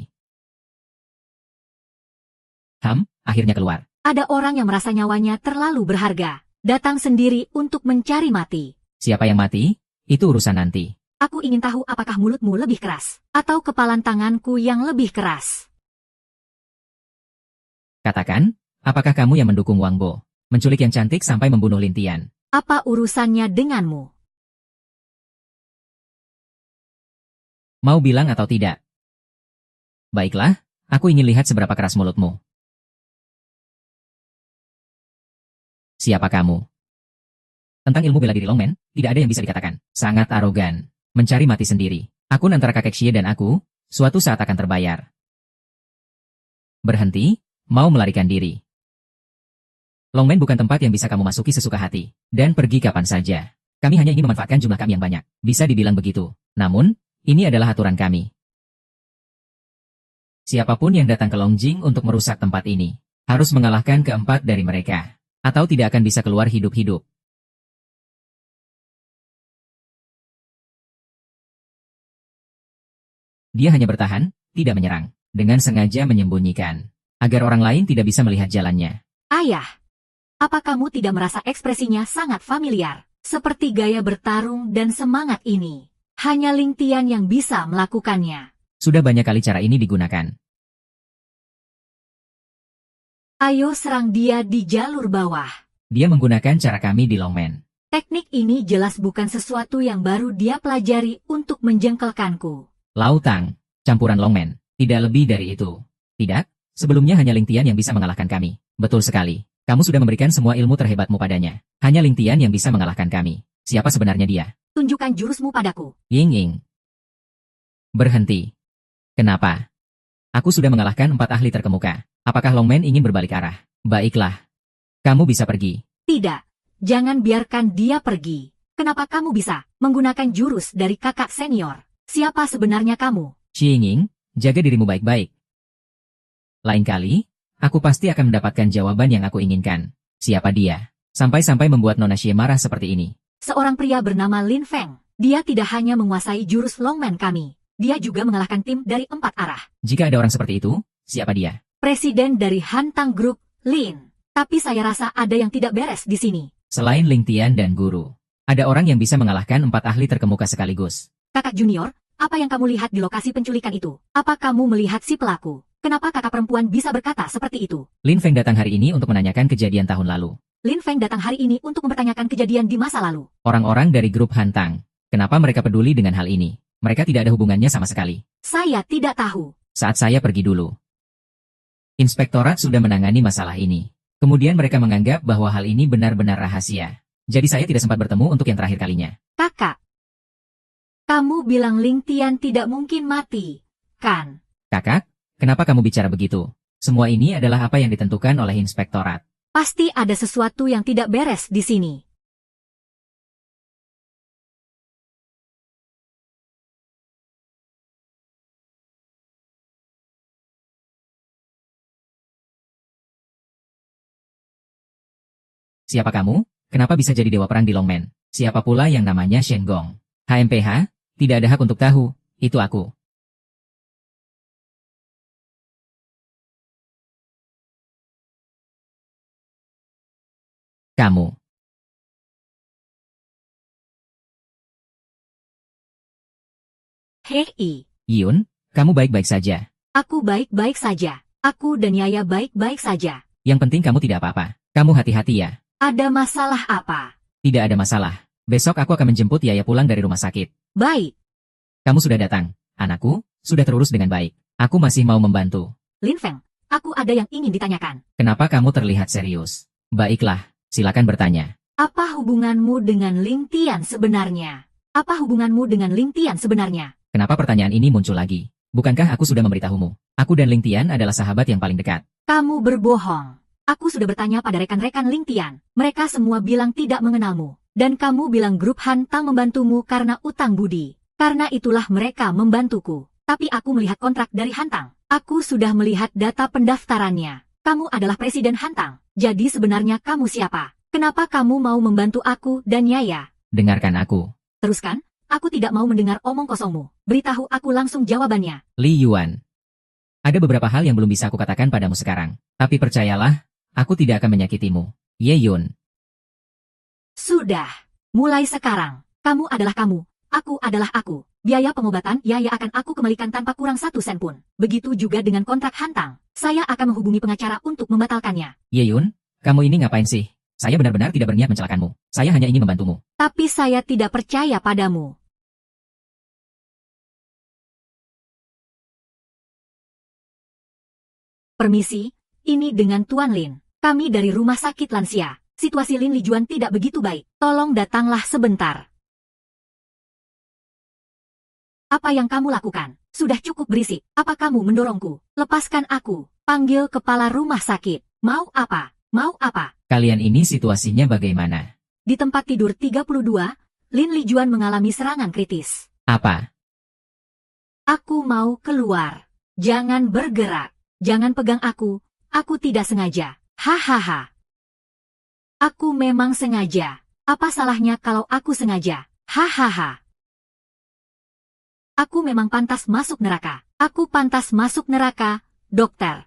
Akhirnya keluar. Ada orang yang merasa nyawanya terlalu berharga. Datang sendiri untuk mencari mati. Siapa yang mati? Itu urusan nanti. Aku ingin tahu apakah mulutmu lebih keras, atau kepalan tanganku yang lebih keras. Katakan, apakah kamu yang mendukung Wang Bo? Menculik yang cantik sampai membunuh Lin Tian. Apa urusannya denganmu? Mau bilang atau tidak? Baiklah, aku ingin lihat seberapa keras mulutmu. Siapa kamu? Tentang ilmu bela diri Longmen, tidak ada yang bisa dikatakan. Sangat arogan. Mencari mati sendiri. Akun antara kakek Xie dan aku, suatu saat akan terbayar. Berhenti, mau melarikan diri. Longmen bukan tempat yang bisa kamu masuki sesuka hati, dan pergi kapan saja. Kami hanya ingin memanfaatkan jumlah kami yang banyak. Bisa dibilang begitu. Namun, ini adalah aturan kami. Siapapun yang datang ke Longjing untuk merusak tempat ini, harus mengalahkan keempat dari mereka, atau tidak akan bisa keluar hidup-hidup. Dia hanya bertahan, tidak menyerang, dengan sengaja menyembunyikan, agar orang lain tidak bisa melihat jalannya. Ayah, apa kamu tidak merasa ekspresinya sangat familiar? Seperti gaya bertarung dan semangat ini. Hanya Ling Tian yang bisa melakukannya. Sudah banyak kali cara ini digunakan. Ayo serang dia di jalur bawah. Dia menggunakan cara kami di Longmen. Teknik ini jelas bukan sesuatu yang baru dia pelajari untuk menjengkelkanku. Lautang, campuran Longmen, tidak lebih dari itu. Tidak, sebelumnya hanya Ling Tian yang bisa mengalahkan kami. Betul sekali. Kamu sudah memberikan semua ilmu terhebatmu padanya. Hanya Ling Tian yang bisa mengalahkan kami. Siapa sebenarnya dia? Tunjukkan jurusmu padaku. Ying. Berhenti. Kenapa? Aku sudah mengalahkan 4 ahli terkemuka. Apakah Longmen ingin berbalik arah? Baiklah. Kamu bisa pergi. Tidak. Jangan biarkan dia pergi. Kenapa kamu bisa menggunakan jurus dari kakak senior? Siapa sebenarnya kamu? Ying, jaga dirimu baik-baik. Lain kali, aku pasti akan mendapatkan jawaban yang aku inginkan. Siapa dia? Sampai-sampai membuat Nona Xie marah seperti ini. Seorang pria bernama Lin Feng. Dia tidak hanya menguasai jurus Longmen kami. Dia juga mengalahkan tim dari 4 arah. Jika ada orang seperti itu, siapa dia? Presiden dari Hantang Group, Lin. Tapi saya rasa ada yang tidak beres di sini. Selain Ling Tian dan Guru, ada orang yang bisa mengalahkan 4 ahli terkemuka sekaligus. Kakak junior, apa yang kamu lihat di lokasi penculikan itu? Apa kamu melihat si pelaku? Kenapa kakak perempuan bisa berkata seperti itu? Lin Feng datang hari ini untuk menanyakan kejadian tahun lalu. Lin Feng datang hari ini untuk mempertanyakan kejadian di masa lalu. Orang-orang dari grup Hantang, kenapa mereka peduli dengan hal ini? Mereka tidak ada hubungannya sama sekali. Saya tidak tahu. Saat saya pergi dulu, Inspektorat sudah menangani masalah ini. Kemudian mereka menganggap bahwa hal ini benar-benar rahasia. Jadi saya tidak sempat bertemu untuk yang terakhir kalinya. Kakak, kamu bilang Ling Tian tidak mungkin mati, kan? Kakak, kenapa kamu bicara begitu? Semua ini adalah apa yang ditentukan oleh Inspektorat. Pasti ada sesuatu yang tidak beres di sini. Siapa kamu? Kenapa bisa jadi dewa perang di Longmen? Siapa pula yang namanya Shen Gong? HMPH? Tidak ada hak untuk tahu. Itu aku. Kamu. Hei, Yun, kamu baik-baik saja. aku baik-baik saja. Aku dan Yaya baik-baik saja. Yang penting kamu tidak apa-apa. Kamu hati-hati ya. Ada masalah apa? Tidak ada masalah. Besok aku akan menjemput Yaya pulang dari rumah sakit. Baik, Kamu sudah datang. Anakku, sudah terurus dengan baik. Aku masih mau membantu. Lin Feng, aku ada yang ingin ditanyakan. Kenapa kamu terlihat serius? Baiklah, silakan bertanya. Apa hubunganmu dengan Ling Tian sebenarnya? Apa hubunganmu dengan Ling Tian sebenarnya? Kenapa pertanyaan ini muncul lagi? Bukankah aku sudah memberitahumu? Aku dan Ling Tian adalah sahabat yang paling dekat. Kamu berbohong. Aku sudah bertanya pada rekan-rekan Ling Tian. Mereka semua bilang tidak mengenalmu. Dan kamu bilang grup Hantang membantumu karena utang budi. Karena itulah mereka membantuku. Tapi aku melihat kontrak dari Hantang. Aku sudah melihat data pendaftarannya. Kamu adalah Presiden Hantang. Jadi sebenarnya kamu siapa? Kenapa kamu mau membantu aku dan Yaya? Dengarkan aku. Teruskan, aku tidak mau mendengar omong kosongmu. Beritahu aku langsung jawabannya. Li Yuan. Ada beberapa hal yang belum bisa aku katakan padamu sekarang. Tapi percayalah, aku tidak akan menyakitimu. Ye Yun. Sudah. Mulai sekarang, kamu adalah kamu. Aku adalah aku. Biaya pengobatan Yaya akan aku kembalikan tanpa kurang 1 sen pun. Begitu juga dengan kontrak Hantang. Saya akan menghubungi pengacara untuk membatalkannya. Ye Yun, kamu ini ngapain sih? Saya benar-benar tidak berniat mencelakanmu. Saya hanya ingin membantumu. Tapi saya tidak percaya padamu. Permisi, ini dengan Tuan Lin. Kami dari Rumah Sakit Lansia. Situasi Lin Lijuan tidak begitu baik. Tolong datanglah sebentar. Apa yang kamu lakukan? Sudah cukup berisik. Apa kamu mendorongku? Lepaskan aku. Panggil kepala rumah sakit. Mau apa? Mau apa? Kalian ini situasinya bagaimana? Di tempat tidur 32, Lin Lijuan mengalami serangan kritis. Apa? Aku mau keluar. Jangan bergerak. Jangan pegang aku. Aku tidak sengaja. Hahaha. Aku memang sengaja. Apa salahnya kalau aku sengaja? Hahaha. Aku memang pantas masuk neraka. Aku pantas masuk neraka, dokter.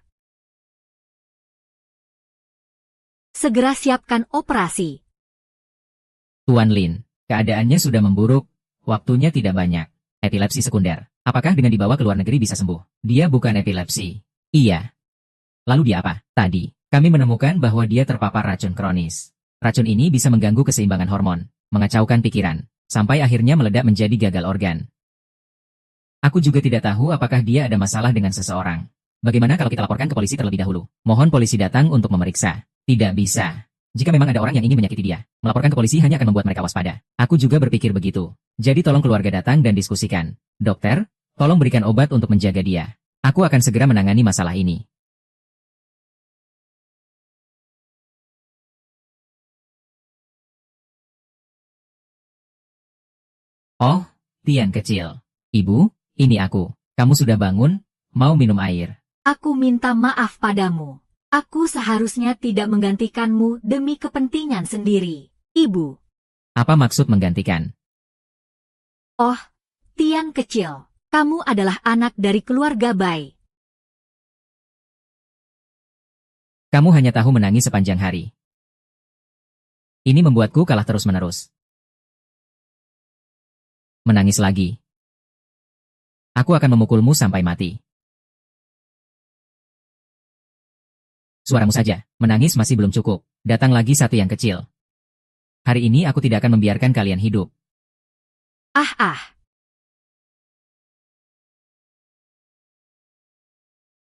Segera siapkan operasi. Tuan Lin, keadaannya sudah memburuk, waktunya tidak banyak. Epilepsi sekunder. Apakah dengan dibawa ke luar negeri bisa sembuh? Dia bukan epilepsi. Iya. Lalu dia apa? Tadi, kami menemukan bahwa dia terpapar racun kronis. Racun ini bisa mengganggu keseimbangan hormon, mengacaukan pikiran, sampai akhirnya meledak menjadi gagal organ. Aku juga tidak tahu apakah dia ada masalah dengan seseorang. Bagaimana kalau kita laporkan ke polisi terlebih dahulu? Mohon polisi datang untuk memeriksa. Tidak bisa. Jika memang ada orang yang ingin menyakiti dia, melaporkan ke polisi hanya akan membuat mereka waspada. Aku juga berpikir begitu. Jadi tolong keluarga datang dan diskusikan. Dokter, tolong berikan obat untuk menjaga dia. Aku akan segera menangani masalah ini. Oh, Tian kecil. Ibu, ini aku. Kamu sudah bangun? Mau minum air? Aku minta maaf padamu. Aku seharusnya tidak menggantikanmu demi kepentingan sendiri, Ibu. Apa maksud menggantikan? Oh, Tian kecil. Kamu adalah anak dari keluarga Bai. Kamu hanya tahu menangis sepanjang hari. Ini membuatku kalah terus-menerus. Menangis lagi. Aku akan memukulmu sampai mati. Suaramu saja, menangis masih belum cukup. Datang lagi satu yang kecil. Hari ini aku tidak akan membiarkan kalian hidup. Ah.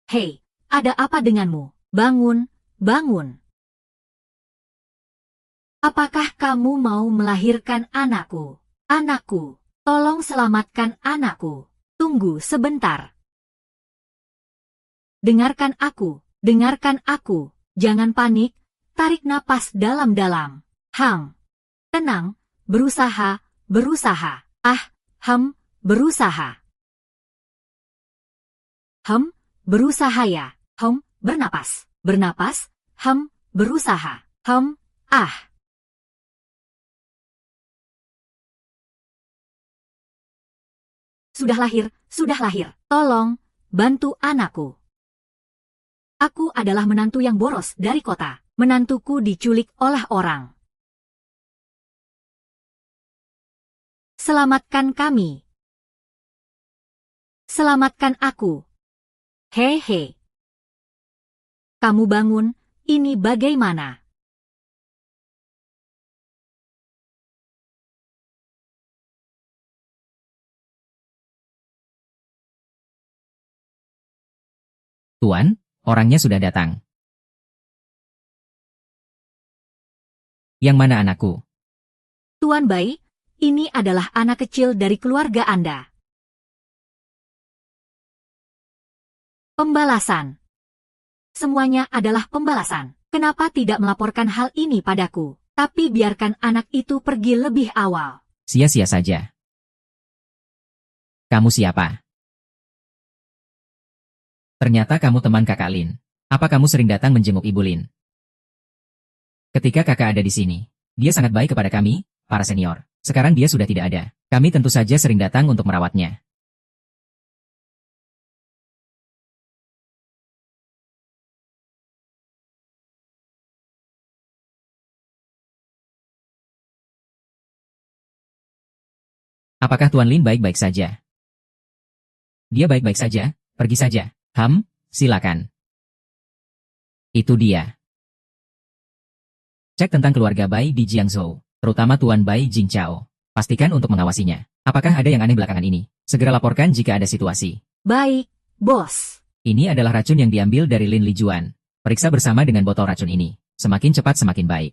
Hei, ada apa denganmu? Bangun, bangun. Apakah kamu mau melahirkan anakku? Anakku, tolong selamatkan anakku. Tunggu sebentar. Dengarkan aku. Dengarkan aku, jangan panik, tarik napas dalam-dalam. Tenang, berusaha. Berusaha. Berusaha ya. Bernapas. Berusaha. Sudah lahir. Tolong, bantu anakku. Aku adalah menantu yang boros dari kota. Menantuku diculik oleh orang. Selamatkan kami. Selamatkan aku. Hehe. Kamu bangun, ini bagaimana? Tuan, orangnya sudah datang. Yang mana anakku? Tuan Bai, ini adalah anak kecil dari keluarga Anda. Pembalasan. Semuanya adalah pembalasan. Kenapa tidak melaporkan hal ini padaku? Tapi biarkan anak itu pergi lebih awal. Sia-sia saja. Kamu siapa? Ternyata kamu teman kakak Lin. Apa kamu sering datang menjenguk Ibu Lin? Ketika kakak ada di sini, dia sangat baik kepada kami, para senior. Sekarang dia sudah tidak ada. Kami tentu saja sering datang untuk merawatnya. Apakah Tuan Lin baik-baik saja? Dia baik-baik saja, pergi saja. Silakan. Itu dia. Cek tentang keluarga Bai di Jiangzhou, terutama Tuan Bai Jingchao. Pastikan untuk mengawasinya. Apakah ada yang aneh belakangan ini? Segera laporkan jika ada situasi. Baik, bos. Ini adalah racun yang diambil dari Lin Lijuan. Periksa bersama dengan botol racun ini. Semakin cepat semakin baik.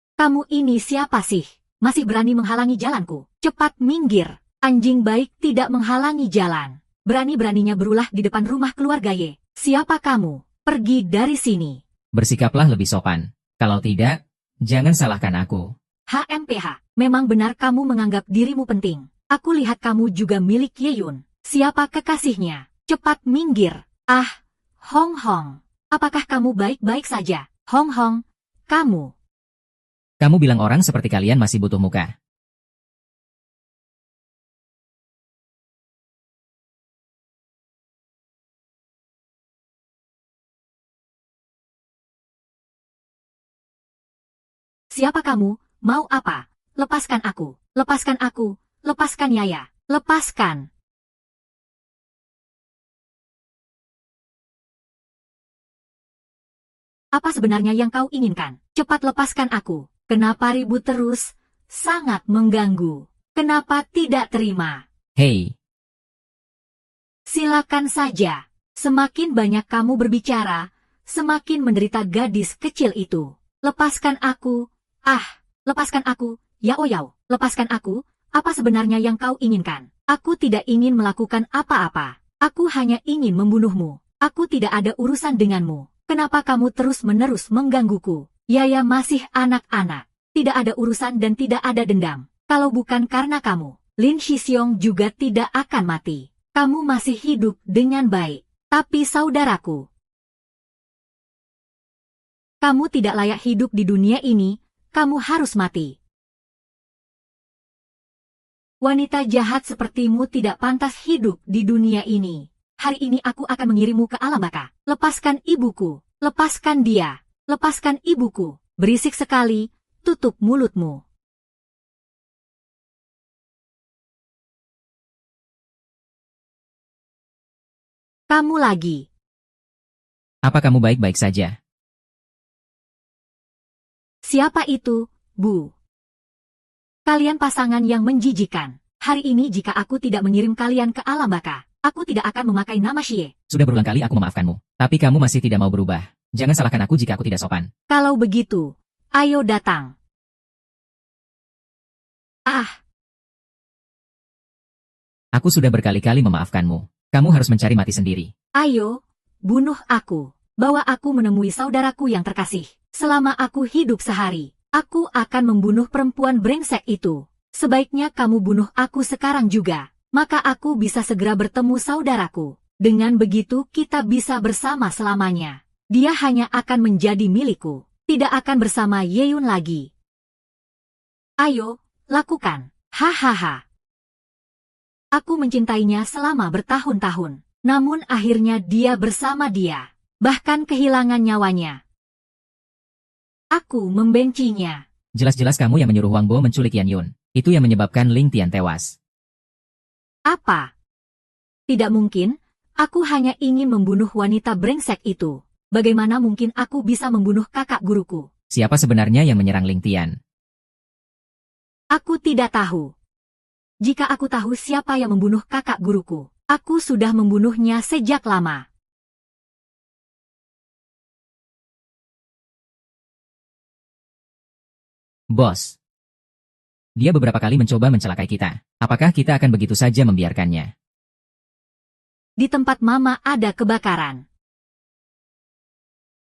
Kamu ini siapa sih? Masih berani menghalangi jalanku? Cepat minggir. Anjing baik tidak menghalangi jalan. Berani-beraninya berulah di depan rumah keluarga Ye. Siapa kamu? Pergi dari sini. Bersikaplah lebih sopan. Kalau tidak, jangan salahkan aku. HMPH, memang benar kamu menganggap dirimu penting. Aku lihat kamu juga milik Yeyun. Siapa kekasihnya? Cepat minggir. Ah, Hong Hong. Apakah kamu baik-baik saja? Hong Hong, kamu. Kamu bilang orang seperti kalian masih butuh muka. Siapa kamu? Mau apa? Lepaskan aku. Lepaskan aku. Lepaskan Yaya. Lepaskan. Apa sebenarnya yang kau inginkan? Cepat lepaskan aku. Kenapa ribut terus? Sangat mengganggu. Kenapa tidak terima? Hei, Silakan saja. Semakin banyak kamu berbicara, semakin menderita gadis kecil itu. Lepaskan aku. Ah, lepaskan aku. Yao Yao, lepaskan aku. Apa sebenarnya yang kau inginkan? Aku tidak ingin melakukan apa-apa. Aku hanya ingin membunuhmu. Aku tidak ada urusan denganmu. Kenapa kamu terus-menerus menggangguku? Yaya masih anak-anak. Tidak ada urusan dan tidak ada dendam. Kalau bukan karena kamu, Lin Shixiong juga tidak akan mati. Kamu masih hidup dengan baik. Tapi saudaraku, kamu tidak layak hidup di dunia ini. Kamu harus mati. Wanita jahat sepertimu tidak pantas hidup di dunia ini. Hari ini aku akan mengirimmu ke alam baka. Lepaskan ibuku. Lepaskan dia. Lepaskan ibuku. Berisik sekali. Tutup mulutmu. Kamu lagi. apa kamu baik-baik saja? Siapa itu, Bu? Kalian pasangan yang menjijikan. Hari ini jika aku tidak mengirim kalian ke alam baka, aku tidak akan memakai nama Xie. Sudah berulang kali aku memaafkanmu, tapi kamu masih tidak mau berubah. Jangan salahkan aku jika aku tidak sopan. Kalau begitu, ayo datang. Ah, Aku sudah berkali-kali memaafkanmu. Kamu harus mencari mati sendiri. ayo, bunuh aku. Bawa aku menemui saudaraku yang terkasih. Selama aku hidup sehari, aku akan membunuh perempuan brengsek itu. Sebaiknya kamu bunuh aku sekarang juga. Maka aku bisa segera bertemu saudaraku. Dengan begitu kita bisa bersama selamanya. Dia hanya akan menjadi milikku. Tidak akan bersama Yeyun lagi. Ayo, lakukan. Hahaha. Aku mencintainya selama bertahun-tahun. Namun akhirnya dia bersama dia. Bahkan kehilangan nyawanya. Aku membencinya. Jelas-jelas kamu yang menyuruh Wang Bo menculik Yan Yun. Itu yang menyebabkan Ling Tian tewas. Apa? Tidak mungkin, aku hanya ingin membunuh wanita brengsek itu. Bagaimana mungkin aku bisa membunuh kakak guruku? Siapa sebenarnya yang menyerang Ling Tian? Aku tidak tahu. Jika aku tahu siapa yang membunuh kakak guruku, aku sudah membunuhnya sejak lama. Bos. Dia beberapa kali mencoba mencelakai kita. Apakah kita akan begitu saja membiarkannya? Di tempat Mama ada kebakaran.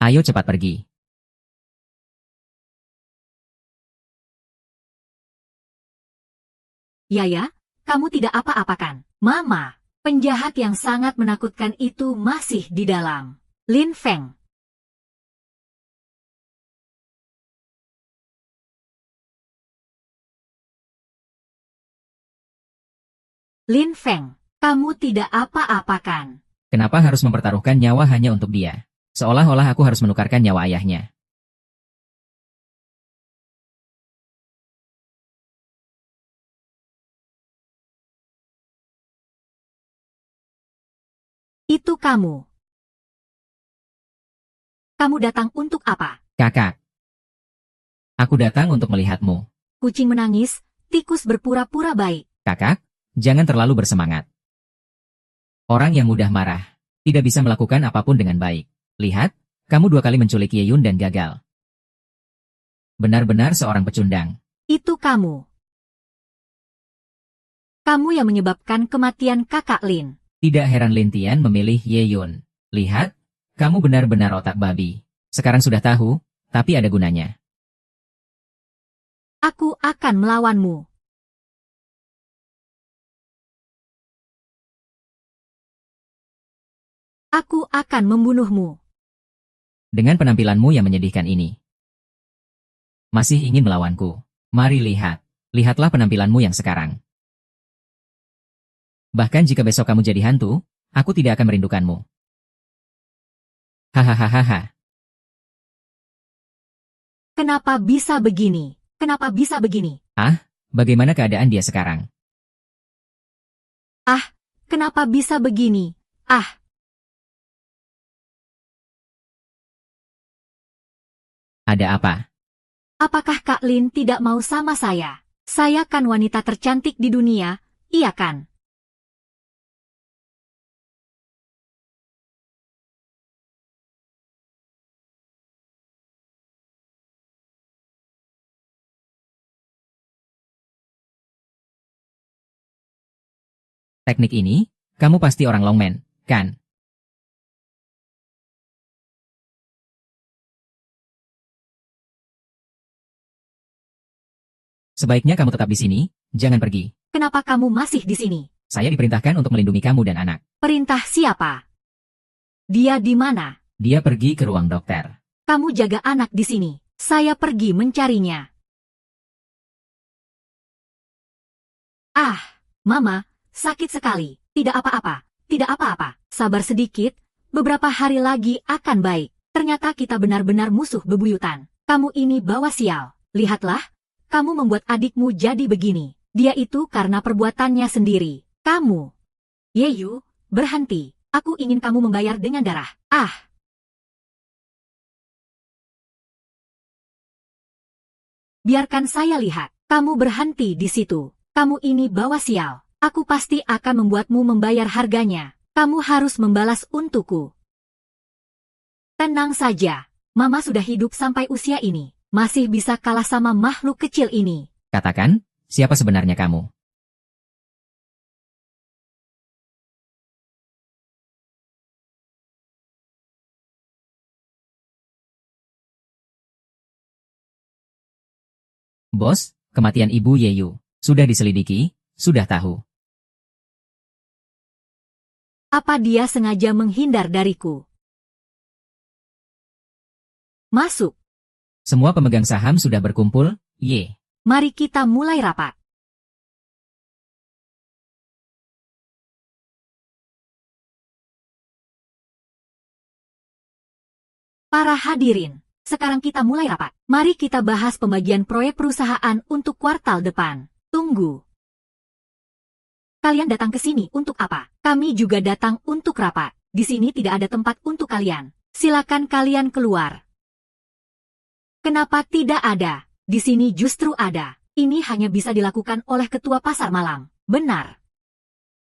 Ayo cepat pergi. Yaya, kamu tidak apa-apakan. Mama, penjahat yang sangat menakutkan itu masih di dalam. Lin Feng. Lin Feng, kamu tidak apa-apakan. Kenapa harus mempertaruhkan nyawa hanya untuk dia? Seolah-olah aku harus menukarkan nyawa ayahnya. Itu kamu. Kamu datang untuk apa? Kakak. Aku datang untuk melihatmu. Kucing menangis, tikus berpura-pura baik. Kakak, jangan terlalu bersemangat. Orang yang mudah marah tidak bisa melakukan apapun dengan baik. Lihat, kamu 2 kali menculik Ye Yun dan gagal. Benar-benar seorang pecundang. Itu kamu. Kamu yang menyebabkan kematian kakak Lin. Tidak heran Lin Tian memilih Ye Yun. Lihat, kamu benar-benar otak babi. Sekarang sudah tahu, tapi ada gunanya. Aku akan melawanmu. Aku akan membunuhmu. Dengan penampilanmu yang menyedihkan ini. Masih ingin melawanku? Mari lihat. Lihatlah penampilanmu yang sekarang. Bahkan jika besok kamu jadi hantu, aku tidak akan merindukanmu. Hahaha. Kenapa bisa begini? Kenapa bisa begini? Bagaimana keadaan dia sekarang? Kenapa bisa begini? Ada apa? Apakah Kak Lin tidak mau sama saya? Saya kan wanita tercantik di dunia, iya kan? Teknik ini, kamu pasti orang longmen, kan? Sebaiknya kamu tetap di sini, jangan pergi. Kenapa kamu masih di sini? Saya diperintahkan untuk melindungi kamu dan anak. Perintah siapa? Dia di mana? Dia pergi ke ruang dokter. Kamu jaga anak di sini. Saya pergi mencarinya. Mama, sakit sekali. Tidak apa-apa. Tidak apa-apa. Sabar sedikit. Beberapa hari lagi akan baik. Ternyata kita benar-benar musuh bebuyutan. Kamu ini bawa sial. Lihatlah. Kamu membuat adikmu jadi begini. Dia itu karena perbuatannya sendiri. Kamu. Yeyu, berhenti. Aku ingin kamu membayar dengan darah. Biarkan saya lihat. Kamu berhenti di situ. Kamu ini bawa sial. Aku pasti akan membuatmu membayar harganya. Kamu harus membalas untukku. Tenang saja. Mama sudah hidup sampai usia ini. Masih bisa kalah sama makhluk kecil ini. Katakan, siapa sebenarnya kamu? Bos, kematian Ibu Yeyu. Sudah diselidiki, sudah tahu. Apa dia sengaja menghindar dariku? Masuk. Semua pemegang saham sudah berkumpul, Ye. Mari kita mulai rapat. Para hadirin, sekarang kita mulai rapat. Mari kita bahas pembagian proyek perusahaan untuk kuartal depan. Tunggu. Kalian datang ke sini untuk apa? Kami juga datang untuk rapat. Di sini tidak ada tempat untuk kalian. Silakan kalian keluar. Kenapa tidak ada? Di sini justru ada. Ini hanya bisa dilakukan oleh ketua pasar malam. Benar.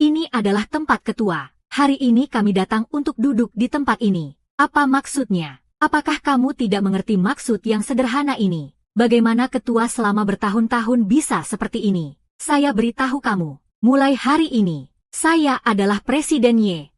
Ini adalah tempat ketua. Hari ini kami datang untuk duduk di tempat ini. Apa maksudnya? Apakah kamu tidak mengerti maksud yang sederhana ini? Bagaimana ketua selama bertahun-tahun bisa seperti ini? Saya beritahu kamu, mulai hari ini, saya adalah Presiden Ye.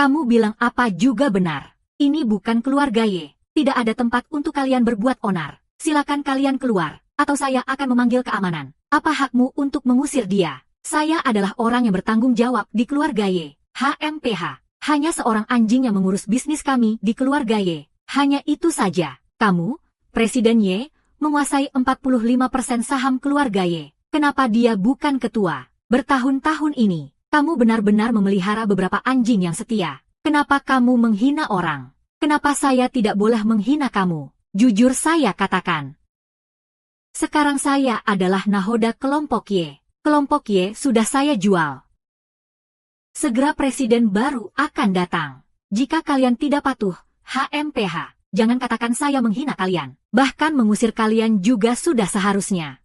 Kamu bilang apa juga benar. Ini bukan keluarga Ye. Tidak ada tempat untuk kalian berbuat onar. Silakan kalian keluar, atau saya akan memanggil keamanan. Apa hakmu untuk mengusir dia? Saya adalah orang yang bertanggung jawab di keluarga Ye. HMPH. Hanya seorang anjing yang mengurus bisnis kami di keluarga Ye. Hanya itu saja. Kamu, Presiden Ye, menguasai 45% saham keluarga Ye. Kenapa dia bukan ketua? Bertahun-tahun ini, kamu benar-benar memelihara beberapa anjing yang setia. Kenapa kamu menghina orang? Kenapa saya tidak boleh menghina kamu? Jujur saya katakan. Sekarang saya adalah nahoda kelompok Ye. Kelompok Ye sudah saya jual. Segera presiden baru akan datang. Jika kalian tidak patuh, HMPH, jangan katakan saya menghina kalian. Bahkan mengusir kalian juga sudah seharusnya.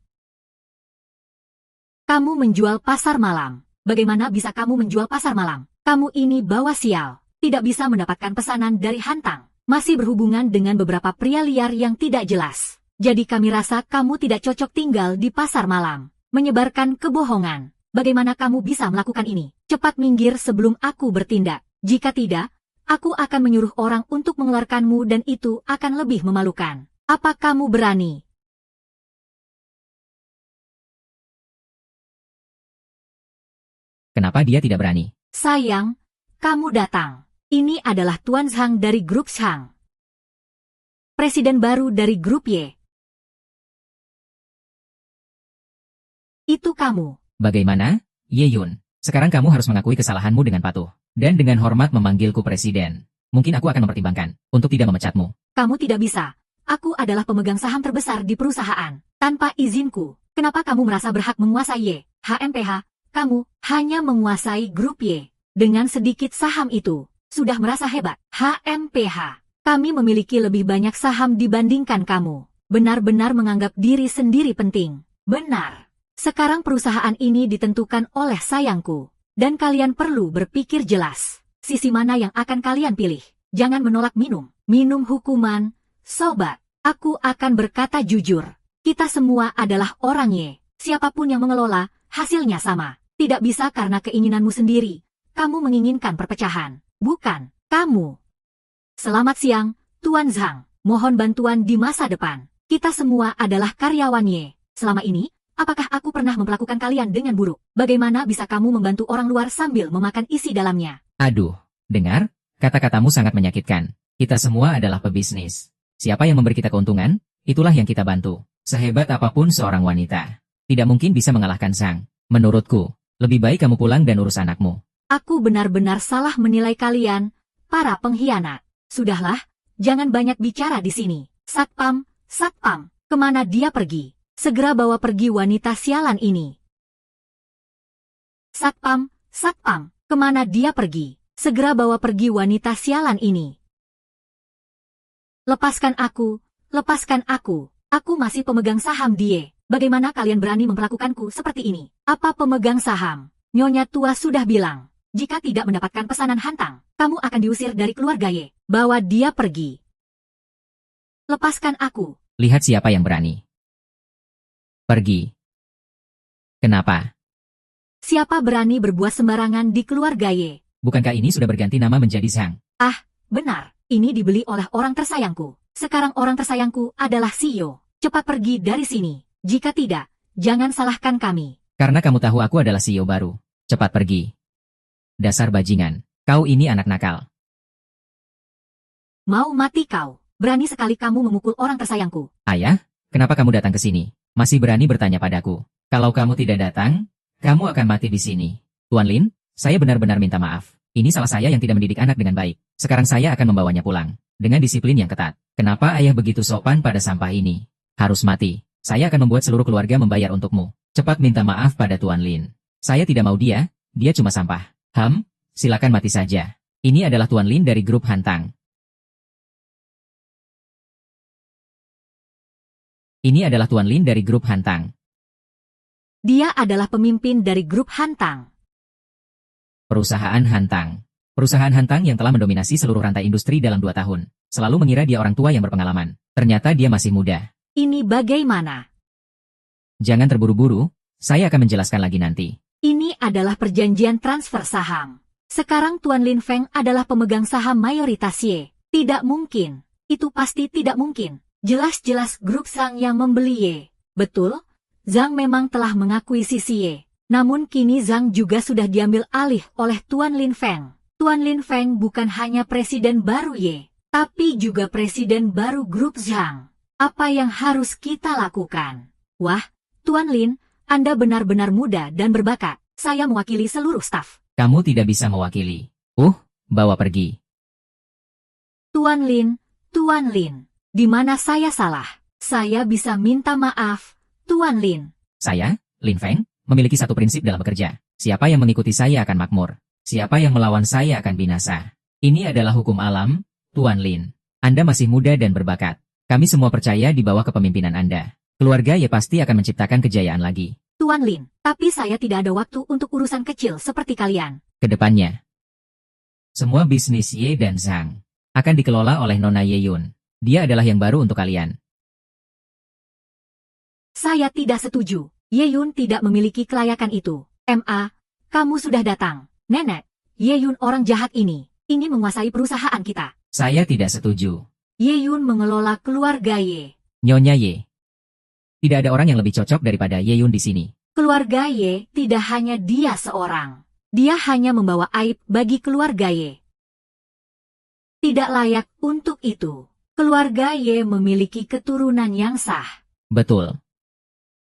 Kamu menjual pasar malam. Bagaimana bisa kamu menjual pasar malam? Kamu ini bawa sial. Tidak bisa mendapatkan pesanan dari Hantang. masih berhubungan dengan beberapa pria liar yang tidak jelas. Jadi kami rasa kamu tidak cocok tinggal di pasar malam, menyebarkan kebohongan. Bagaimana kamu bisa melakukan ini? Cepat minggir sebelum aku bertindak. Jika tidak, aku akan menyuruh orang untuk mengeluarkanmu dan itu akan lebih memalukan. Apa kamu berani? Kenapa dia tidak berani? Sayang, kamu datang. Ini adalah Tuan Zhang dari grup Zhang. Presiden baru dari grup Y. Itu kamu. Bagaimana, Ye Yun? Sekarang kamu harus mengakui kesalahanmu dengan patuh. Dan dengan hormat memanggilku presiden. Mungkin aku akan mempertimbangkan untuk tidak memecatmu. Kamu tidak bisa. Aku adalah pemegang saham terbesar di perusahaan. Tanpa izinku, kenapa kamu merasa berhak menguasai Y? HMPH, kamu hanya menguasai grup Y. Dengan sedikit saham itu, sudah merasa hebat. HMPH, kami memiliki lebih banyak saham dibandingkan kamu. Benar-benar menganggap diri sendiri penting. Benar. Sekarang perusahaan ini ditentukan oleh sayangku. Dan kalian perlu berpikir jelas. Sisi mana yang akan kalian pilih? Jangan menolak minum. Minum hukuman. Sobat, aku akan berkata jujur. Kita semua adalah orang Y. Siapapun yang mengelola, hasilnya sama. Tidak bisa karena keinginanmu sendiri. Kamu menginginkan perpecahan. Bukan, kamu. Selamat siang, Tuan Zhang. Mohon bantuan di masa depan. Kita semua adalah karyawan Y. Selama ini, apakah aku pernah memperlakukan kalian dengan buruk? Bagaimana bisa kamu membantu orang luar sambil memakan isi dalamnya? Aduh, dengar, kata-katamu sangat menyakitkan. Kita semua adalah pebisnis. Siapa yang memberi kita keuntungan, itulah yang kita bantu. Sehebat apapun seorang wanita, tidak mungkin bisa mengalahkan Zhang. Menurutku, lebih baik kamu pulang dan urus anakmu. Aku benar-benar salah menilai kalian, para pengkhianat. Sudahlah, jangan banyak bicara di sini. Satpam, Satpam, kemana dia pergi? Segera bawa pergi wanita sialan ini. Satpam, Satpam, kemana dia pergi? Segera bawa pergi wanita sialan ini. Lepaskan aku, lepaskan aku. Aku masih pemegang saham dia. Bagaimana kalian berani memperlakukanku seperti ini? Apa pemegang saham? Nyonya tua sudah bilang, jika tidak mendapatkan pesanan hantang, kamu akan diusir dari keluarga Y. Bawa dia pergi. Lepaskan aku. Lihat siapa yang berani. Pergi. Kenapa? Siapa berani berbuat sembarangan di keluarga Y? Bukankah ini sudah berganti nama menjadi Zhang? Ah, benar. Ini dibeli oleh orang tersayangku. Sekarang orang tersayangku adalah CEO. Cepat pergi dari sini. Jika tidak, jangan salahkan kami. Karena kamu tahu aku adalah CEO baru. Cepat pergi. Dasar bajingan. Kau ini anak nakal. Mau mati kau. Berani sekali kamu memukul orang tersayangku. Ayah, kenapa kamu datang ke sini? Masih berani bertanya padaku. Kalau kamu tidak datang, kamu akan mati di sini. Tuan Lin, saya benar-benar minta maaf. Ini salah saya yang tidak mendidik anak dengan baik. Sekarang saya akan membawanya pulang. Dengan disiplin yang ketat. Kenapa ayah begitu sopan pada sampah ini? Harus mati. Saya akan membuat seluruh keluarga membayar untukmu. Cepat minta maaf pada Tuan Lin. Saya tidak mau dia cuma sampah. Silakan mati saja. Ini adalah Tuan Lin dari grup Hantang. Ini adalah Tuan Lin dari grup Hantang. Dia adalah pemimpin dari grup Hantang. Perusahaan Hantang. Perusahaan Hantang yang telah mendominasi seluruh rantai industri dalam 2 tahun. Selalu mengira dia orang tua yang berpengalaman. Ternyata dia masih muda. Ini bagaimana? Jangan terburu-buru, saya akan menjelaskan lagi nanti. Ini adalah perjanjian transfer saham. Sekarang Tuan Lin Feng adalah pemegang saham mayoritas Y. Tidak mungkin. Itu pasti tidak mungkin. Jelas-jelas grup Zhang yang membeli Y. Betul, Zhang memang telah mengakuisisi Y. Namun kini Zhang juga sudah diambil alih oleh Tuan Lin Feng. Tuan Lin Feng bukan hanya presiden baru Y, tapi juga presiden baru grup Zhang. Apa yang harus kita lakukan? Wah, Tuan Lin, Anda benar-benar muda dan berbakat. Saya mewakili seluruh staf. Kamu tidak bisa mewakili. Bawa pergi. Tuan Lin, di mana saya salah? Saya bisa minta maaf, Tuan Lin. Saya, Lin Feng, memiliki satu prinsip dalam bekerja. Siapa yang mengikuti saya akan makmur. Siapa yang melawan saya akan binasa. Ini adalah hukum alam, Tuan Lin. Anda masih muda dan berbakat. Kami semua percaya di bawah kepemimpinan Anda. Keluarga Y pasti akan menciptakan kejayaan lagi. Tuan Lin, tapi saya tidak ada waktu untuk urusan kecil seperti kalian. Kedepannya, semua bisnis Y dan Zhang Akan dikelola oleh Nona Yeyun. Dia adalah yang baru untuk kalian. Saya tidak setuju. Yeyun tidak memiliki kelayakan itu. Ma, kamu sudah datang. Nenek, Yeyun orang jahat ini ingin menguasai perusahaan kita. Saya tidak setuju. Yeyun mengelola keluarga Ye. Nyonya Ye. Tidak ada orang yang lebih cocok daripada Yeyun di sini. Keluarga Ye tidak hanya dia seorang. Dia hanya membawa aib bagi keluarga Ye. Tidak layak untuk itu. Keluarga Ye memiliki keturunan yang sah. Betul.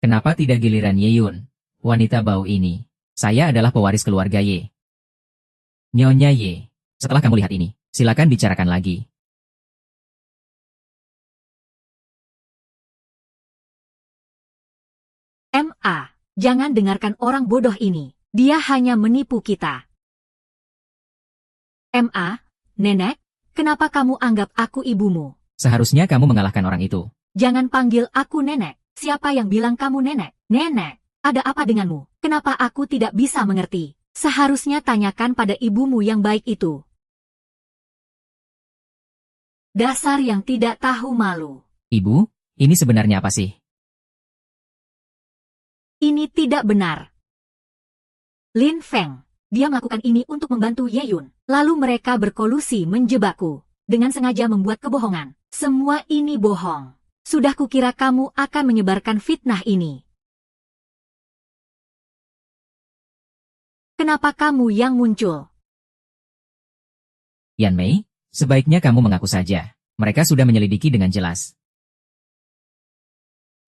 Kenapa tidak giliran Yeyun? Wanita bau ini. Saya adalah pewaris keluarga Ye. Nyonya Ye. Setelah kamu lihat ini, silakan bicarakan lagi. Ma, jangan dengarkan orang bodoh ini. Dia hanya menipu kita. Ma, Nenek, kenapa kamu anggap aku ibumu? Seharusnya kamu mengalahkan orang itu. Jangan panggil aku nenek. Siapa yang bilang kamu nenek? Nenek, ada apa denganmu? Kenapa aku tidak bisa mengerti? Seharusnya tanyakan pada ibumu yang baik itu. Dasar yang tidak tahu malu. Ibu, ini sebenarnya apa sih? Ini tidak benar. Lin Feng, dia melakukan ini untuk membantu Yeyun. Lalu mereka berkolusi menjebakku. Dengan sengaja membuat kebohongan. Semua ini bohong. Sudah kukira kamu akan menyebarkan fitnah ini. Kenapa kamu yang muncul? Yan Mei, sebaiknya kamu mengaku saja. Mereka sudah menyelidiki dengan jelas.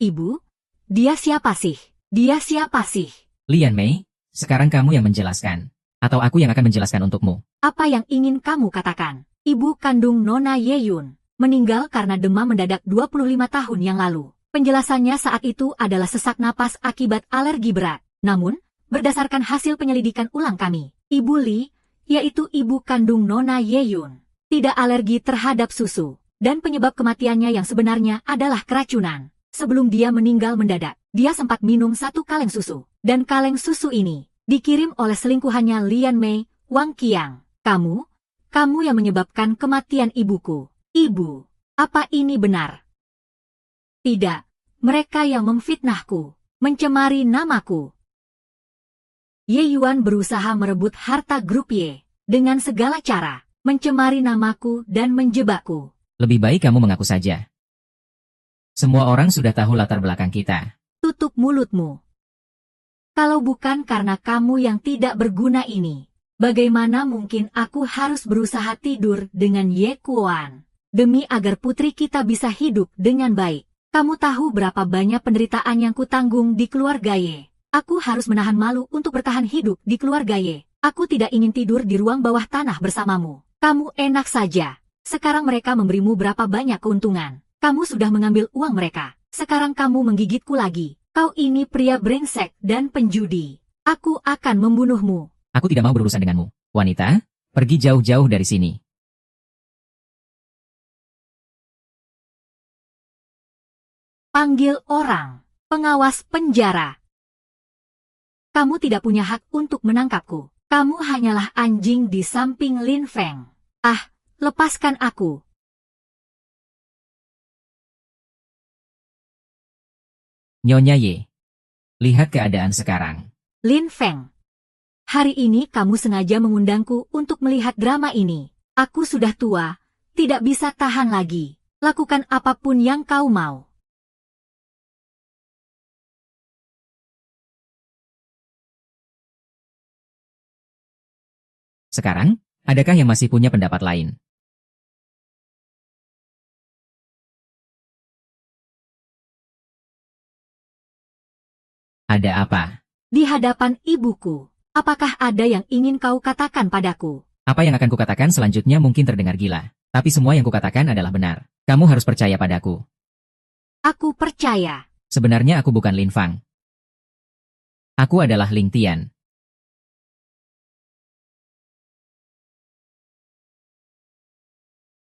Ibu, dia siapa sih? Dia siapa sih? Lian Mei, sekarang kamu yang menjelaskan. Atau aku yang akan menjelaskan untukmu. Apa yang ingin kamu katakan? Ibu kandung Nona Yeyun meninggal karena demam mendadak 25 tahun yang lalu. Penjelasannya saat itu adalah sesak napas akibat alergi berat. Namun, berdasarkan hasil penyelidikan ulang kami, Ibu Li, yaitu ibu kandung Nona Yeyun, tidak alergi terhadap susu. Dan penyebab kematiannya yang sebenarnya adalah keracunan. Sebelum dia meninggal mendadak, dia sempat minum 1 kaleng susu. Dan kaleng susu ini dikirim oleh selingkuhannya Lian Mei, Wang Qiang. Kamu yang menyebabkan kematian ibuku. Ibu, apa ini benar? Tidak, mereka yang memfitnahku, mencemari namaku. Ye Yuan berusaha merebut harta grup Ye, dengan segala cara, mencemari namaku dan menjebakku. Lebih baik kamu mengaku saja. Semua orang sudah tahu latar belakang kita. Tutup mulutmu. Kalau bukan karena kamu yang tidak berguna ini, bagaimana mungkin aku harus berusaha tidur dengan Ye Kuan? Demi agar putri kita bisa hidup dengan baik. Kamu tahu berapa banyak penderitaan yang kutanggung di keluarga Ye. Aku harus menahan malu untuk bertahan hidup di keluarga Ye. Aku tidak ingin tidur di ruang bawah tanah bersamamu. Kamu enak saja. Sekarang mereka memberimu berapa banyak keuntungan. Kamu sudah mengambil uang mereka. Sekarang kamu menggigitku lagi. Kau ini pria brengsek dan penjudi. Aku akan membunuhmu. Aku tidak mau berurusan denganmu. Wanita, pergi jauh-jauh dari sini. Panggil orang. Pengawas penjara. Kamu tidak punya hak untuk menangkapku. Kamu hanyalah anjing di samping Lin Feng. Ah, lepaskan aku. Nyonya Ye. Lihat keadaan sekarang. Lin Feng. Hari ini kamu sengaja mengundangku untuk melihat drama ini. Aku sudah tua, tidak bisa tahan lagi. Lakukan apapun yang kau mau. Sekarang, adakah yang masih punya pendapat lain? Ada apa? Di hadapan ibuku, apakah ada yang ingin kau katakan padaku? Apa yang akan kukatakan selanjutnya mungkin terdengar gila. Tapi semua yang kukatakan adalah benar. Kamu harus percaya padaku. Aku percaya. Sebenarnya aku bukan Lin Fang. Aku adalah Ling Tian.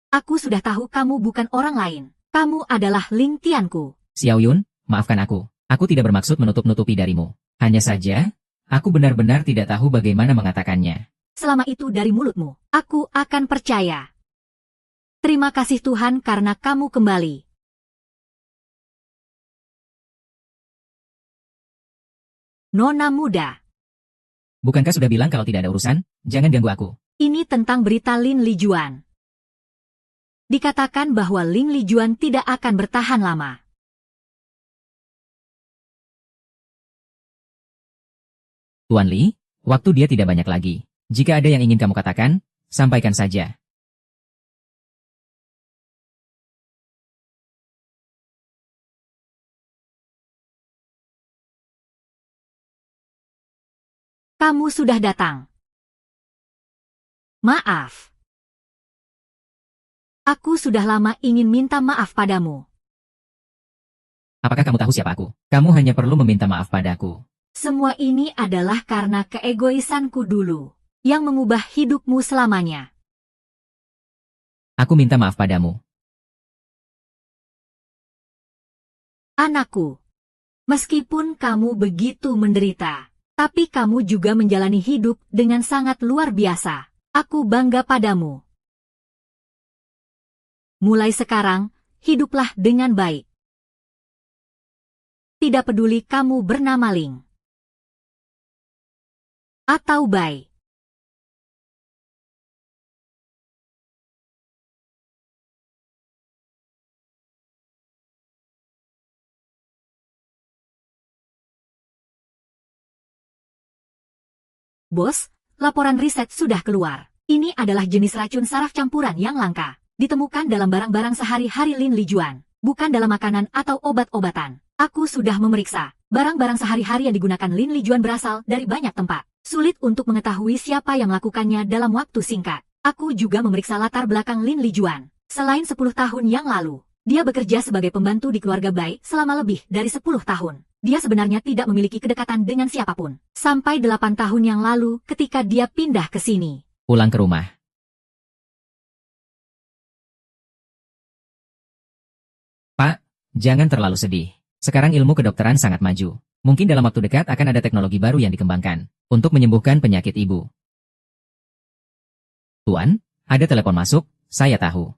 Aku sudah tahu kamu bukan orang lain. Kamu adalah Ling Tianku. Xiao Yun, maafkan aku. Aku tidak bermaksud menutup-nutupi darimu. Hanya saja, aku benar-benar tidak tahu bagaimana mengatakannya. Selama itu dari mulutmu, aku akan percaya. Terima kasih Tuhan karena kamu kembali. Nona muda, Bukankah sudah bilang kalau tidak ada urusan? Jangan ganggu aku. ini tentang berita Lin Lijuan. Dikatakan bahwa Lin Lijuan tidak akan bertahan lama. Tuan Li, waktu dia tidak banyak lagi. Jika ada yang ingin kamu katakan, sampaikan saja. Kamu sudah datang. Maaf. Aku sudah lama ingin minta maaf padamu. Apakah kamu tahu siapa aku? Kamu hanya perlu meminta maaf padaku. Semua ini adalah karena keegoisanku dulu, yang mengubah hidupmu selamanya. Aku minta maaf padamu. Anakku, meskipun kamu begitu menderita, tapi kamu juga menjalani hidup dengan sangat luar biasa. Aku bangga padamu. Mulai sekarang, hiduplah dengan baik. Tidak peduli kamu bernama Ling atau Bai. Bos, laporan riset sudah keluar. Ini adalah jenis racun saraf campuran yang langka. Ditemukan dalam barang-barang sehari-hari Lin Lijuan, bukan dalam makanan atau obat-obatan. Aku sudah memeriksa. Barang-barang sehari-hari yang digunakan Lin Lijuan berasal dari banyak tempat. Sulit untuk mengetahui siapa yang melakukannya dalam waktu singkat. Aku juga memeriksa latar belakang Lin Lijuan. Selain 10 tahun yang lalu, dia bekerja sebagai pembantu di keluarga Bai selama lebih dari 10 tahun. Dia sebenarnya tidak memiliki kedekatan dengan siapapun. Sampai 8 tahun yang lalu ketika dia pindah ke sini. Pulang ke rumah. Pak, jangan terlalu sedih. Sekarang ilmu kedokteran sangat maju. Mungkin dalam waktu dekat akan ada teknologi baru yang dikembangkan untuk menyembuhkan penyakit ibu. Tuan, ada telepon masuk, saya tahu.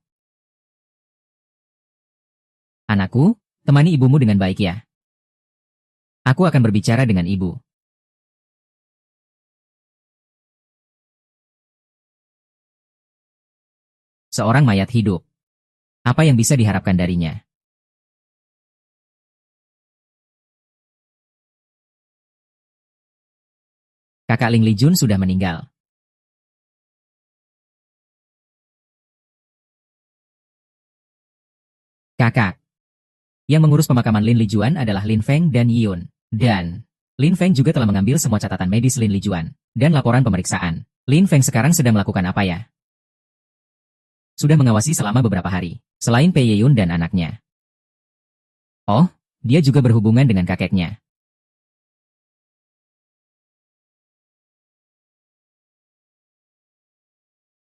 Anakku, temani ibumu dengan baik ya. Aku akan berbicara dengan ibu. Seorang mayat hidup. Apa yang bisa diharapkan darinya? Kakak Ling Lijun sudah meninggal. Kakak. Yang mengurus pemakaman Lin Lijuan adalah Lin Feng dan Yun. Dan Lin Feng juga telah mengambil semua catatan medis Lin Lijuan dan laporan pemeriksaan. Lin Feng sekarang sedang melakukan apa ya? Sudah mengawasi selama beberapa hari, selain Pei Yun dan anaknya. Oh, dia juga berhubungan dengan kakeknya.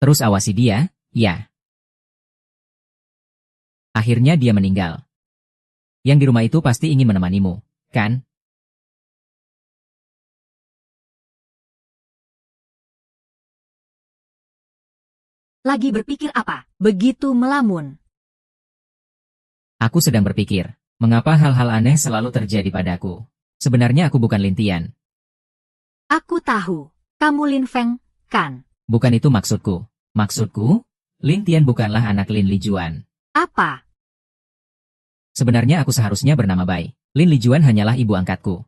Terus awasi dia, ya. Akhirnya dia meninggal. Yang di rumah itu pasti ingin menemanimu, kan? Lagi berpikir apa? Begitu melamun. Aku sedang berpikir, mengapa hal-hal aneh selalu terjadi padaku? Sebenarnya aku bukan Lin Tian. Aku tahu. Kamu Lin Feng, kan? Bukan itu maksudku. Maksudku, Lin Tian bukanlah anak Lin Lijuan. Apa? Sebenarnya aku seharusnya bernama Bai. Lin Lijuan hanyalah ibu angkatku.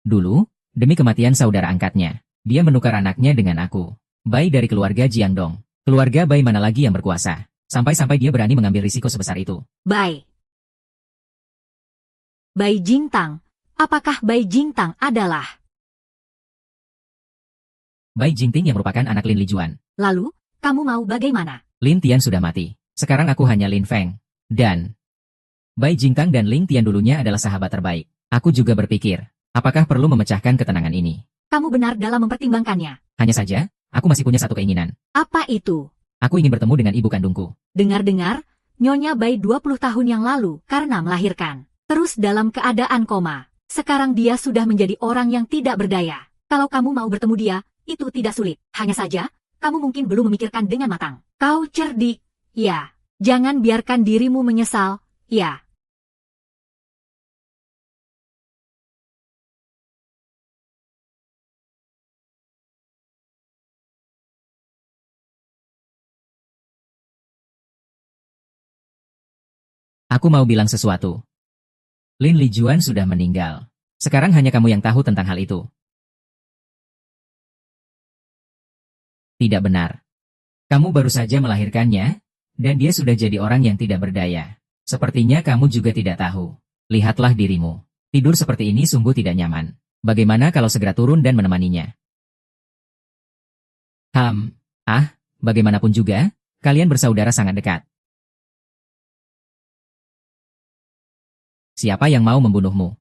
Dulu, demi kematian saudara angkatnya, dia menukar anaknya dengan aku. Bai dari keluarga Jiangdong. Keluarga Bai mana lagi yang berkuasa? Sampai-sampai dia berani mengambil risiko sebesar itu. Bai. Bai Jingtang. Apakah Bai Jingtang adalah? Bai Jingting yang merupakan anak Lin Lijuan. Lalu, kamu mau bagaimana? Lin Tian sudah mati. Sekarang aku hanya Lin Feng. Dan Bai Jingtang dan Lin Tian dulunya adalah sahabat terbaik. Aku juga berpikir, apakah perlu memecahkan ketenangan ini? Kamu benar dalam mempertimbangkannya. Hanya saja, aku masih punya satu keinginan. Apa itu? Aku ingin bertemu dengan ibu kandungku. Dengar-dengar, Nyonya Bai 20 tahun yang lalu karena melahirkan. Terus dalam keadaan koma. Sekarang dia sudah menjadi orang yang tidak berdaya. Kalau kamu mau bertemu dia, itu tidak sulit. Hanya saja, kamu mungkin belum memikirkan dengan matang. Kau cerdik, Ya, jangan biarkan dirimu menyesal, ya. Aku mau bilang sesuatu. Lin Lijuan sudah meninggal. Sekarang hanya kamu yang tahu tentang hal itu. Tidak benar. Kamu baru saja melahirkannya, dan dia sudah jadi orang yang tidak berdaya. Sepertinya kamu juga tidak tahu. Lihatlah dirimu. Tidur seperti ini sungguh tidak nyaman. Bagaimana kalau segera turun dan menemaninya? Bagaimanapun juga, kalian bersaudara sangat dekat. Siapa yang mau membunuhmu?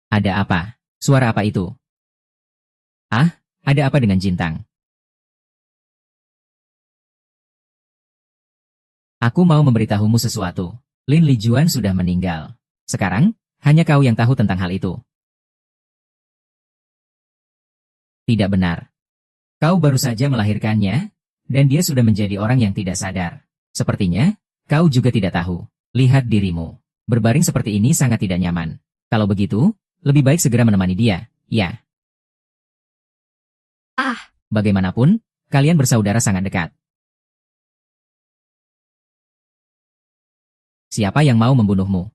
Ada apa? Suara apa itu? Ada apa dengan Jintang? Aku mau memberitahumu sesuatu. Lin Lijuan sudah meninggal. Sekarang, hanya kau yang tahu tentang hal itu. Tidak benar. Kau baru saja melahirkannya, dan dia sudah menjadi orang yang tidak sadar. Sepertinya, kau juga tidak tahu. Lihat dirimu. Berbaring seperti ini sangat tidak nyaman. Kalau begitu, lebih baik segera menemani dia, ya. Bagaimanapun, kalian bersaudara sangat dekat. Siapa yang mau membunuhmu?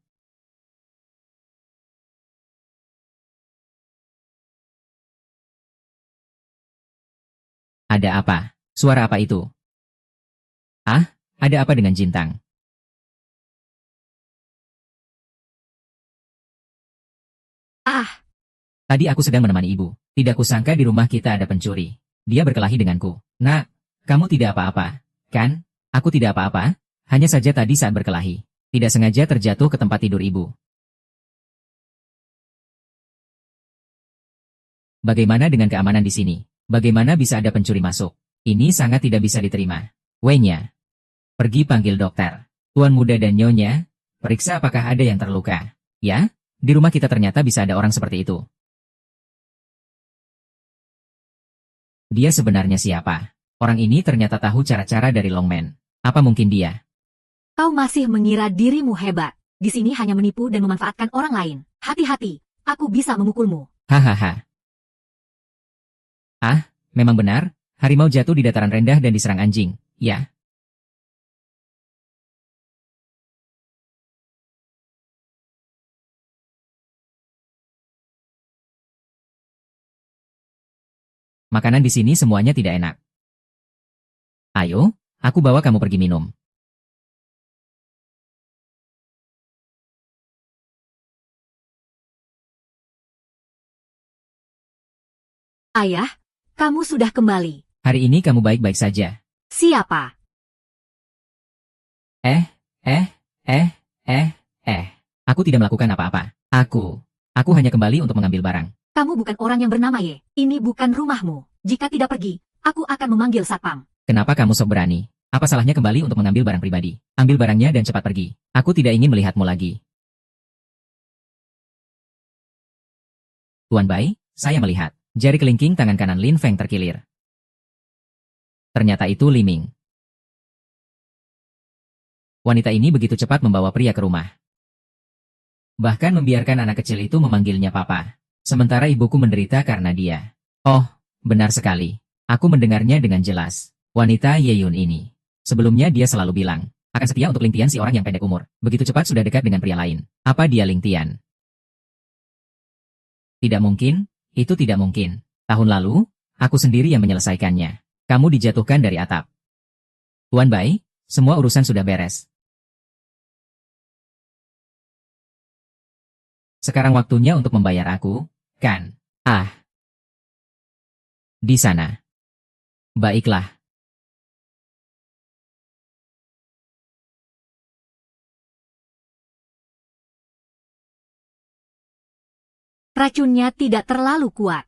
Ada apa? Suara apa itu? Ada apa dengan Jintang? Tadi aku sedang menemani ibu. Tidak kusangka di rumah kita ada pencuri. Dia berkelahi denganku. Nak, kamu tidak apa-apa, kan? Aku tidak apa-apa, hanya saja tadi saat berkelahi. Tidak sengaja terjatuh ke tempat tidur ibu. Bagaimana dengan keamanan di sini? Bagaimana bisa ada pencuri masuk? Ini sangat tidak bisa diterima. Wei-nya, pergi panggil dokter. Tuan muda dan nyonya, periksa apakah ada yang terluka. Ya, di rumah kita ternyata bisa ada orang seperti itu. Dia sebenarnya siapa? Orang ini ternyata tahu cara-cara dari Longman. Apa mungkin dia? Kau masih mengira dirimu hebat. Di sini hanya menipu dan memanfaatkan orang lain. Hati-hati, aku bisa memukulmu. Hahaha. Memang benar, harimau jatuh di dataran rendah dan diserang anjing, ya. Makanan di sini semuanya tidak enak. Ayo, aku bawa kamu pergi minum. Ayah, kamu sudah kembali. Hari ini kamu baik-baik saja. Siapa? Aku tidak melakukan apa-apa. Aku hanya kembali untuk mengambil barang. Kamu bukan orang yang bernama Ye. Ini bukan rumahmu. Jika tidak pergi, aku akan memanggil satpam. Kenapa kamu sok berani? Apa salahnya kembali untuk mengambil barang pribadi? Ambil barangnya dan cepat pergi. Aku tidak ingin melihatmu lagi. Tuan Bai, saya melihat. Jari kelingking tangan kanan Lin Feng terkilir. Ternyata itu Li Ming. Wanita ini begitu cepat membawa pria ke rumah. Bahkan membiarkan anak kecil itu memanggilnya papa. Sementara ibuku menderita karena dia. Oh, benar sekali. Aku mendengarnya dengan jelas. Wanita Ye Yun ini. Sebelumnya dia selalu bilang, akan setia untuk Ling Tian si orang yang pendek umur. Begitu cepat sudah dekat dengan pria lain. Apa dia Ling Tian? Tidak mungkin, itu tidak mungkin. Tahun lalu, aku sendiri yang menyelesaikannya. Kamu dijatuhkan dari atap. Tuan Bai, semua urusan sudah beres. Sekarang waktunya untuk membayar aku, kan? Di sana. Baiklah. Racunnya tidak terlalu kuat.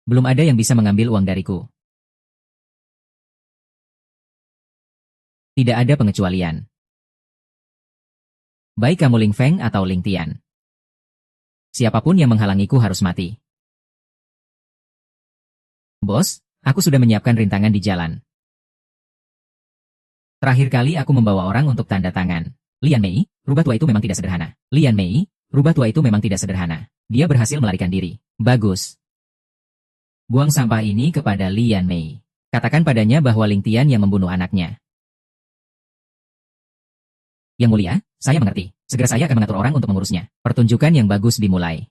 Belum ada yang bisa mengambil uang dariku. Tidak ada pengecualian. Baik kamu Ling Feng atau Ling Tian. Siapapun yang menghalangiku harus mati. Bos, aku sudah menyiapkan rintangan di jalan. Terakhir kali aku membawa orang untuk tanda tangan. Lian Mei, rubah tua itu memang tidak sederhana. Lian Mei, rubah tua itu memang tidak sederhana. Dia berhasil melarikan diri. Bagus. Buang sampah ini kepada Lian Mei. Katakan padanya bahwa Ling Tian yang membunuh anaknya. Yang mulia, saya mengerti. Segera saya akan mengatur orang untuk mengurusnya. Pertunjukan yang bagus dimulai.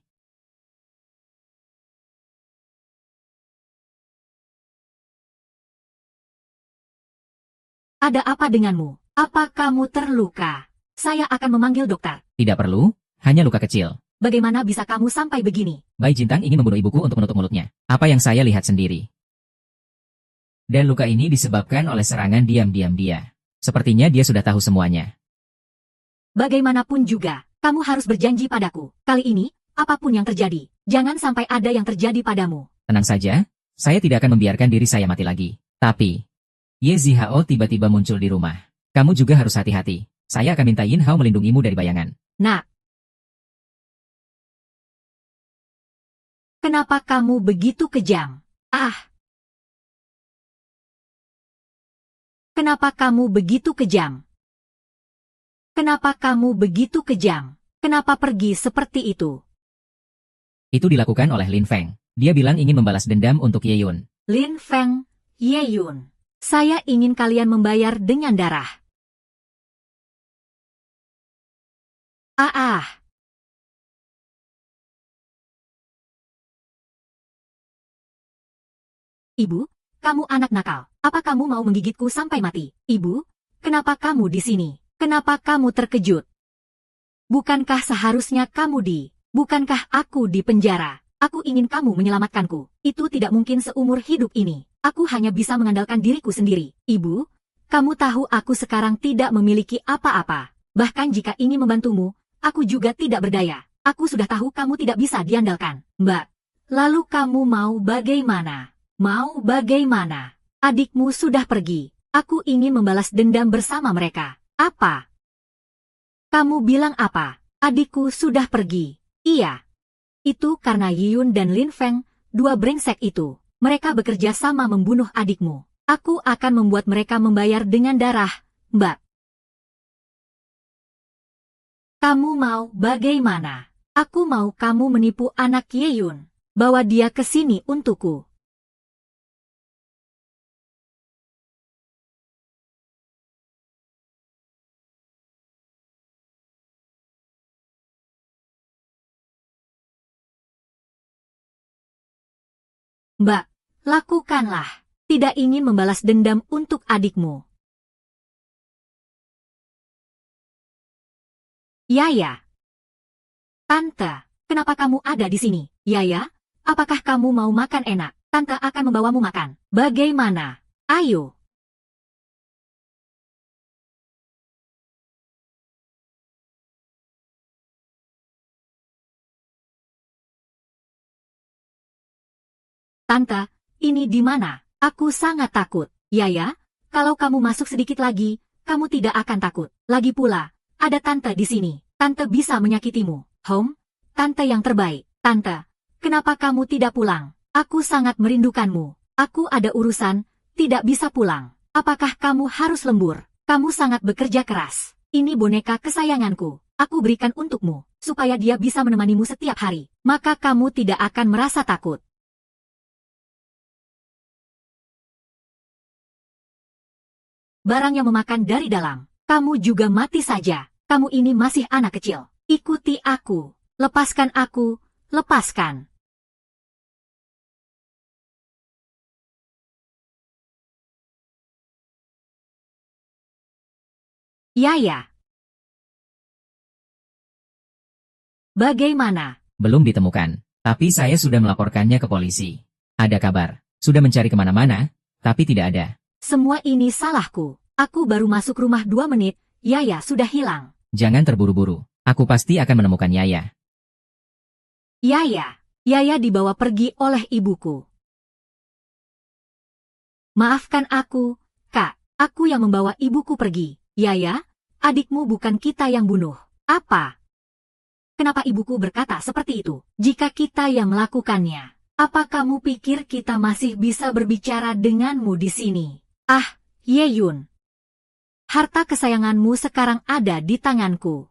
Ada apa denganmu? Apa kamu terluka? Saya akan memanggil dokter. Tidak perlu, hanya luka kecil. Bagaimana bisa kamu sampai begini? Bai Jintang ingin membunuh ibuku untuk menutup mulutnya. Apa yang saya lihat sendiri. Dan luka ini disebabkan oleh serangan diam-diam dia. Sepertinya dia sudah tahu semuanya. Bagaimanapun juga, kamu harus berjanji padaku. Kali ini, apapun yang terjadi, jangan sampai ada yang terjadi padamu. Tenang saja, saya tidak akan membiarkan diri saya mati lagi. Tapi, Ye Zihao tiba-tiba muncul di rumah. Kamu juga harus hati-hati. Saya akan minta Yin Hao melindungimu dari bayangan. Nah, kenapa kamu begitu kejam? Ah! Kenapa kamu begitu kejam? Kenapa kamu begitu kejam? Kenapa pergi seperti itu? Itu dilakukan oleh Lin Feng. Dia bilang ingin membalas dendam untuk Ye Yun. Lin Feng, Ye Yun. Saya ingin kalian membayar dengan darah. Ah. Ibu, kamu anak nakal. Apa kamu mau menggigitku sampai mati? Ibu, kenapa kamu di sini? Kenapa kamu terkejut? Bukankah seharusnya bukankah aku di penjara? Aku ingin kamu menyelamatkanku. Itu tidak mungkin seumur hidup ini. Aku hanya bisa mengandalkan diriku sendiri. Ibu, kamu tahu aku sekarang tidak memiliki apa-apa. Bahkan jika ini membantumu, aku juga tidak berdaya. Aku sudah tahu kamu tidak bisa diandalkan. Mbak, lalu kamu mau bagaimana? Mau bagaimana? Adikmu sudah pergi. Aku ingin membalas dendam bersama mereka. Apa? Kamu bilang apa? Adikku sudah pergi. Iya. Itu karena Yiyun dan Lin Feng, dua brengsek itu. Mereka bekerja sama membunuh adikmu. Aku akan membuat mereka membayar dengan darah, Mbak. Kamu mau bagaimana? Aku mau kamu menipu anak Yiyun. Bawa dia ke sini untukku. Mbak, lakukanlah. Tidak ingin membalas dendam untuk adikmu. Yaya. Tante, kenapa kamu ada di sini? Yaya, apakah kamu mau makan enak? Tante akan membawamu makan. Bagaimana? Ayo. Tante, ini di mana? Aku sangat takut. Yaya, kalau kamu masuk sedikit lagi, kamu tidak akan takut. Lagi pula, ada tante di sini. Tante bisa menyakitimu. Tante yang terbaik. Tante, kenapa kamu tidak pulang? Aku sangat merindukanmu. Aku ada urusan, tidak bisa pulang. Apakah kamu harus lembur? Kamu sangat bekerja keras. Ini boneka kesayanganku. Aku berikan untukmu, supaya dia bisa menemanimu setiap hari. Maka kamu tidak akan merasa takut. Barang yang memakan dari dalam. Kamu juga mati saja. Kamu ini masih anak kecil. Ikuti aku. Lepaskan aku. Lepaskan. Yaya. Bagaimana? Belum ditemukan. Tapi saya sudah melaporkannya ke polisi. Ada kabar. Sudah mencari kemana-mana, tapi tidak ada. Semua ini salahku. Aku baru masuk rumah 2 menit, Yaya sudah hilang. Jangan terburu-buru. Aku pasti akan menemukan Yaya. Yaya dibawa pergi oleh ibuku. Maafkan aku, Kak. Aku yang membawa ibuku pergi. Yaya, adikmu bukan kita yang bunuh. Apa? Kenapa ibuku berkata seperti itu? Jika kita yang melakukannya, apa kamu pikir kita masih bisa berbicara denganmu di sini? Ah, Ye Yun. Harta kesayanganmu sekarang ada di tanganku.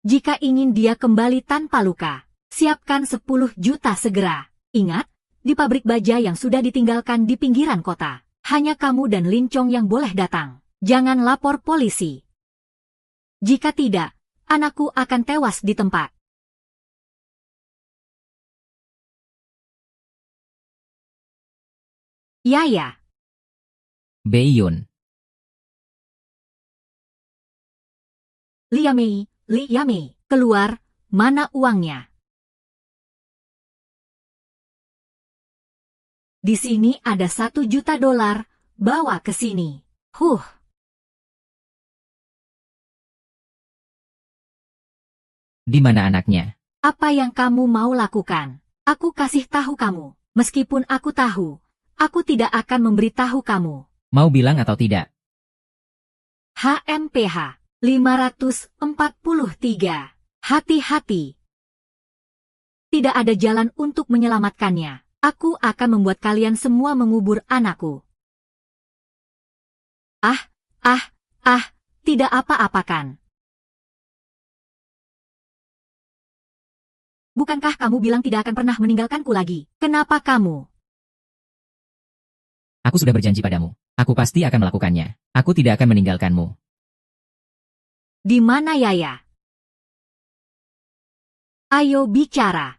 Jika ingin dia kembali tanpa luka, siapkan 10 juta segera. Ingat, di pabrik baja yang sudah ditinggalkan di pinggiran kota, hanya kamu dan Lin Chong yang boleh datang. Jangan lapor polisi. Jika tidak, anakku akan tewas di tempat. Ya. Beiyun. Li Yamei, keluar, mana uangnya? Di sini ada 1 juta dolar, bawa ke sini. Di mana anaknya? Apa yang kamu mau lakukan? Aku kasih tahu kamu, meskipun aku tahu, aku tidak akan memberitahu kamu. Mau bilang atau tidak? HMPH 543. Hati-hati. Tidak ada jalan untuk menyelamatkannya. Aku akan membuat kalian semua mengubur anakku. Tidak apa-apakan. Bukankah kamu bilang tidak akan pernah meninggalkanku lagi? Kenapa kamu? Aku sudah berjanji padamu. Aku pasti akan melakukannya. Aku tidak akan meninggalkanmu. Di mana Yaya? Ayo bicara.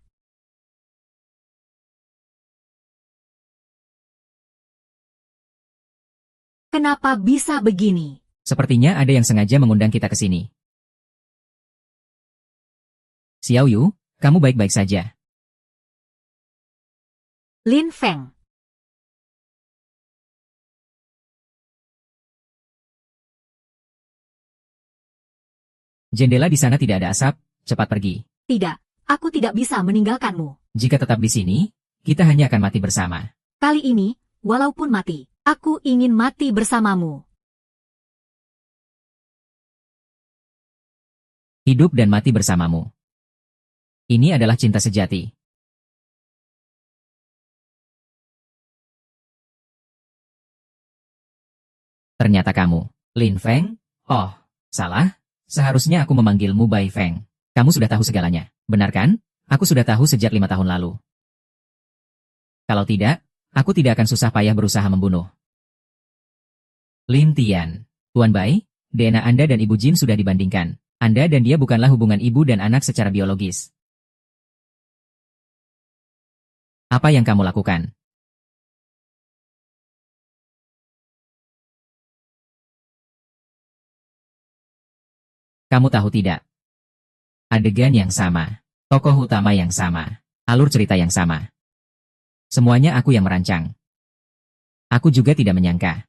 Kenapa bisa begini? Sepertinya ada yang sengaja mengundang kita ke sini. Xiao Yu, kamu baik-baik saja. Lin Feng. Jendela di sana tidak ada asap, cepat pergi. Tidak, aku tidak bisa meninggalkanmu. Jika tetap di sini, kita hanya akan mati bersama. Kali ini, walaupun mati, aku ingin mati bersamamu. Hidup dan mati bersamamu. Ini adalah cinta sejati. Ternyata kamu, Lin Feng? Oh, salah. Seharusnya aku memanggilmu Bai Feng. Kamu sudah tahu segalanya, benar kan? Aku sudah tahu sejak 5 tahun lalu. Kalau tidak, aku tidak akan susah payah berusaha membunuh. Lin Tian, Tuan Bai, DNA Anda dan Ibu Jin sudah dibandingkan. Anda dan dia bukanlah hubungan ibu dan anak secara biologis. Apa yang kamu lakukan? Kamu tahu tidak? Adegan yang sama, tokoh utama yang sama, alur cerita yang sama. Semuanya aku yang merancang. Aku juga tidak menyangka.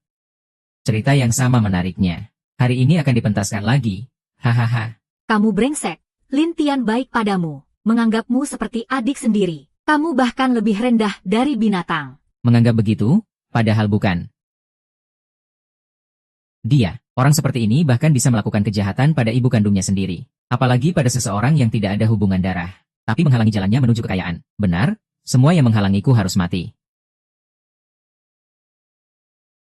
Cerita yang sama menariknya. Hari ini akan dipentaskan lagi. Hahaha. Kamu brengsek. Lin Tian baik padamu, menganggapmu seperti adik sendiri. Kamu bahkan lebih rendah dari binatang. Menganggap begitu, padahal bukan. Dia, orang seperti ini bahkan bisa melakukan kejahatan pada ibu kandungnya sendiri. Apalagi pada seseorang yang tidak ada hubungan darah. Tapi menghalangi jalannya menuju kekayaan. Benar, semua yang menghalangiku harus mati.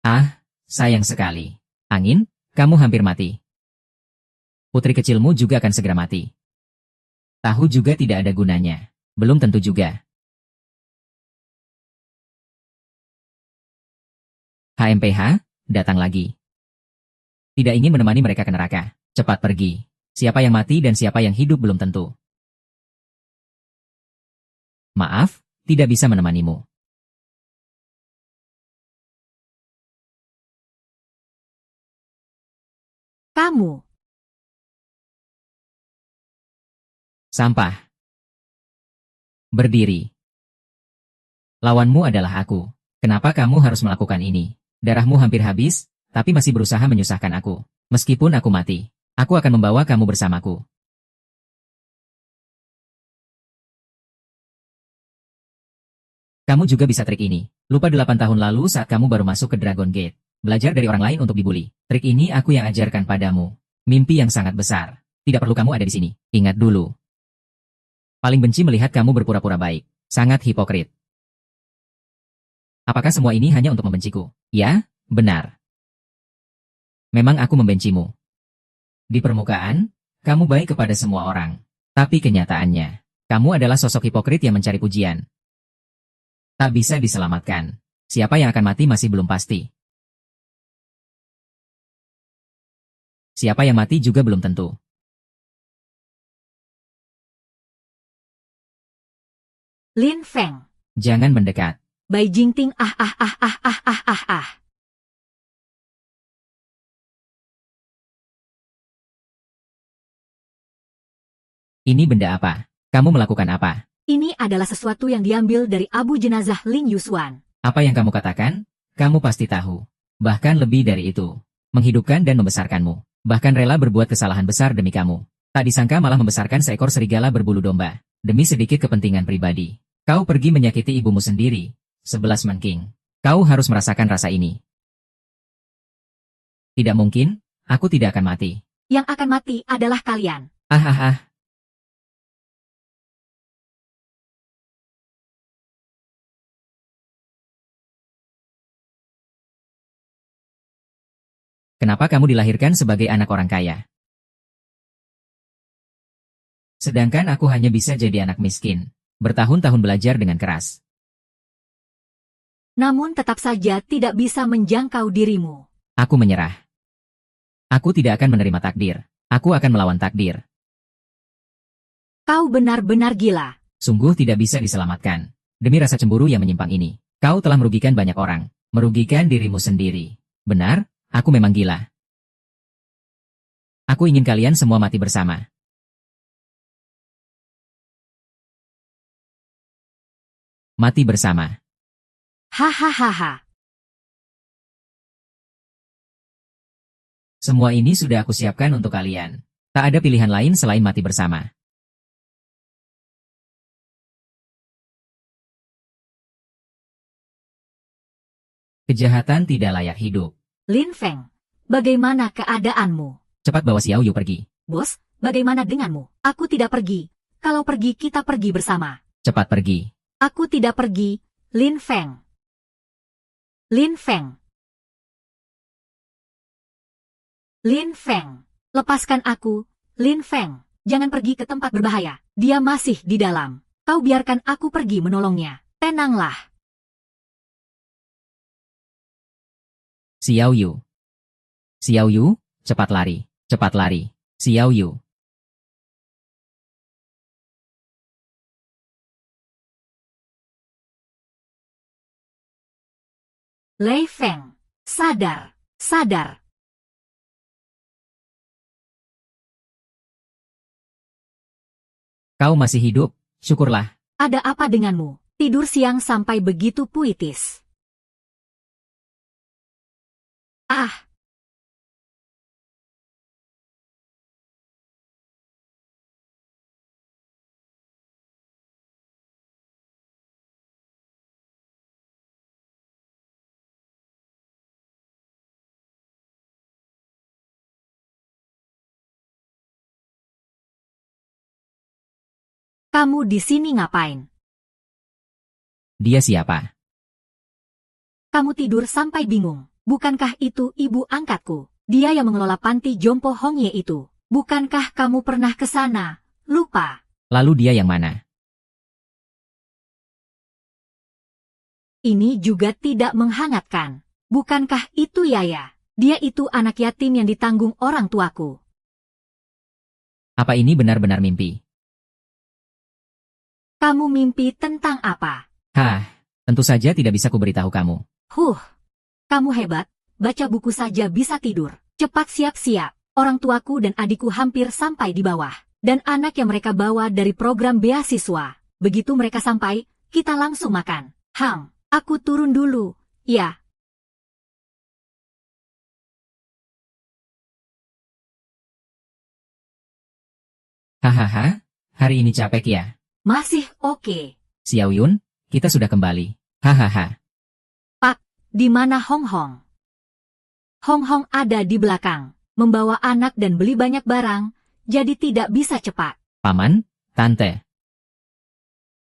Ah, sayang sekali. Angin, kamu hampir mati. Putri kecilmu juga akan segera mati. Tahu juga tidak ada gunanya. Belum tentu juga. HMPH, datang lagi. Tidak ingin menemani mereka ke neraka. Cepat pergi. Siapa yang mati dan siapa yang hidup belum tentu. Maaf, tidak bisa menemanimu. Kamu. Sampah. Berdiri. Lawanmu adalah aku. Kenapa kamu harus melakukan ini? Darahmu hampir habis, tapi masih berusaha menyusahkan aku. Meskipun aku mati, aku akan membawa kamu bersamaku. Kamu juga bisa trik ini. Lupa 8 tahun lalu saat kamu baru masuk ke Dragon Gate. Belajar dari orang lain untuk dibully. Trik ini aku yang ajarkan padamu. Mimpi yang sangat besar. Tidak perlu kamu ada di sini. Ingat dulu. Paling benci melihat kamu berpura-pura baik. Sangat hipokrit. Apakah semua ini hanya untuk membenciku? Ya, benar. Memang aku membencimu. Di permukaan, kamu baik kepada semua orang. Tapi kenyataannya, kamu adalah sosok hipokrit yang mencari pujian. Tak bisa diselamatkan. Siapa yang akan mati masih belum pasti. Siapa yang mati juga belum tentu. Lin Feng. Jangan mendekat. Bai Jingting ah ah ah ah ah ah ah ah. Ini benda apa? Kamu melakukan apa? Ini adalah sesuatu yang diambil dari abu jenazah Ling Yusuan. Apa yang kamu katakan? Kamu pasti tahu. Bahkan lebih dari itu. Menghidupkan dan membesarkanmu. Bahkan rela berbuat kesalahan besar demi kamu. Tak disangka malah membesarkan seekor serigala berbulu domba. Demi sedikit kepentingan pribadi. Kau pergi menyakiti ibumu sendiri. 11 Manking. Kau harus merasakan rasa ini. Tidak mungkin, aku tidak akan mati. Yang akan mati adalah kalian. Ah ah ah. Kenapa kamu dilahirkan sebagai anak orang kaya? Sedangkan aku hanya bisa jadi anak miskin. Bertahun-tahun belajar dengan keras. Namun tetap saja tidak bisa menjangkau dirimu. Aku menyerah. Aku tidak akan menerima takdir. Aku akan melawan takdir. Kau benar-benar gila. Sungguh tidak bisa diselamatkan. Demi rasa cemburu yang menyimpang ini. Kau telah merugikan banyak orang. Merugikan dirimu sendiri. Benar, aku memang gila. Aku ingin kalian semua mati bersama. Mati bersama. Hahaha. Semua ini sudah aku siapkan untuk kalian. Tak ada pilihan lain selain mati bersama. Kejahatan tidak layak hidup. Lin Feng, bagaimana keadaanmu? Cepat bawa Xiao Yu pergi. Bos, bagaimana denganmu? Aku tidak pergi. Kalau pergi kita pergi bersama. Cepat pergi. Aku tidak pergi, Lin Feng. Lin Feng. Lin Feng. Lepaskan aku, Lin Feng. Jangan pergi ke tempat berbahaya. Dia masih di dalam. Kau biarkan aku pergi menolongnya. Tenanglah. Xiao Yu. Xiao Yu, cepat lari. Cepat lari. Xiao Yu. Lei Feng. Sadar. Sadar. Kau masih hidup, syukurlah. Ada apa denganmu? Tidur siang sampai begitu puitis. Ah. Kamu di sini ngapain? Dia siapa? Kamu tidur sampai bingung. Bukankah itu ibu angkatku? Dia yang mengelola panti jompo Hongye itu. Bukankah kamu pernah ke sana? Lupa. Lalu dia yang mana? Ini juga tidak menghangatkan. Bukankah itu Yaya? Dia itu anak yatim yang ditanggung orang tuaku. Apa ini benar-benar mimpi? Kamu mimpi tentang apa? Hah, tentu saja tidak bisa kuberitahu kamu. Kamu hebat, baca buku saja bisa tidur. Cepat siap-siap, orang tuaku dan adikku hampir sampai di bawah. Dan anak yang mereka bawa dari program beasiswa. Begitu mereka sampai, kita langsung makan. Aku turun dulu, ya. Hahaha, hari ini capek ya? Masih oke. Xiao Yun, kita sudah kembali. Hahaha. Di mana Hong Hong? Hong Hong ada di belakang, membawa anak dan beli banyak barang. jadi tidak bisa cepat. Paman, Tante.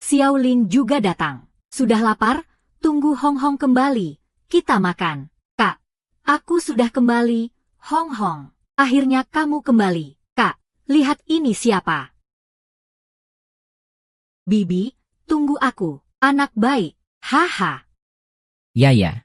Xiao Ling juga datang. Sudah lapar? Tunggu Hong Hong kembali. Kita makan. Kak, aku sudah kembali. Hong Hong, akhirnya kamu kembali. Kak, lihat ini siapa. Bibi, tunggu aku. Anak baik. Haha. Ya.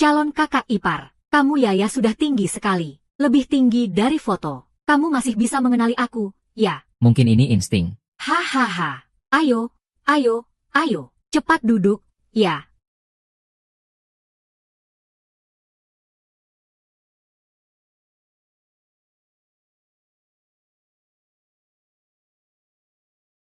Calon kakak ipar. Kamu Yaya sudah tinggi sekali. Lebih tinggi dari foto. Kamu masih bisa mengenali aku, ya? Mungkin ini insting. Hahaha. Ayo. Cepat duduk. Ya,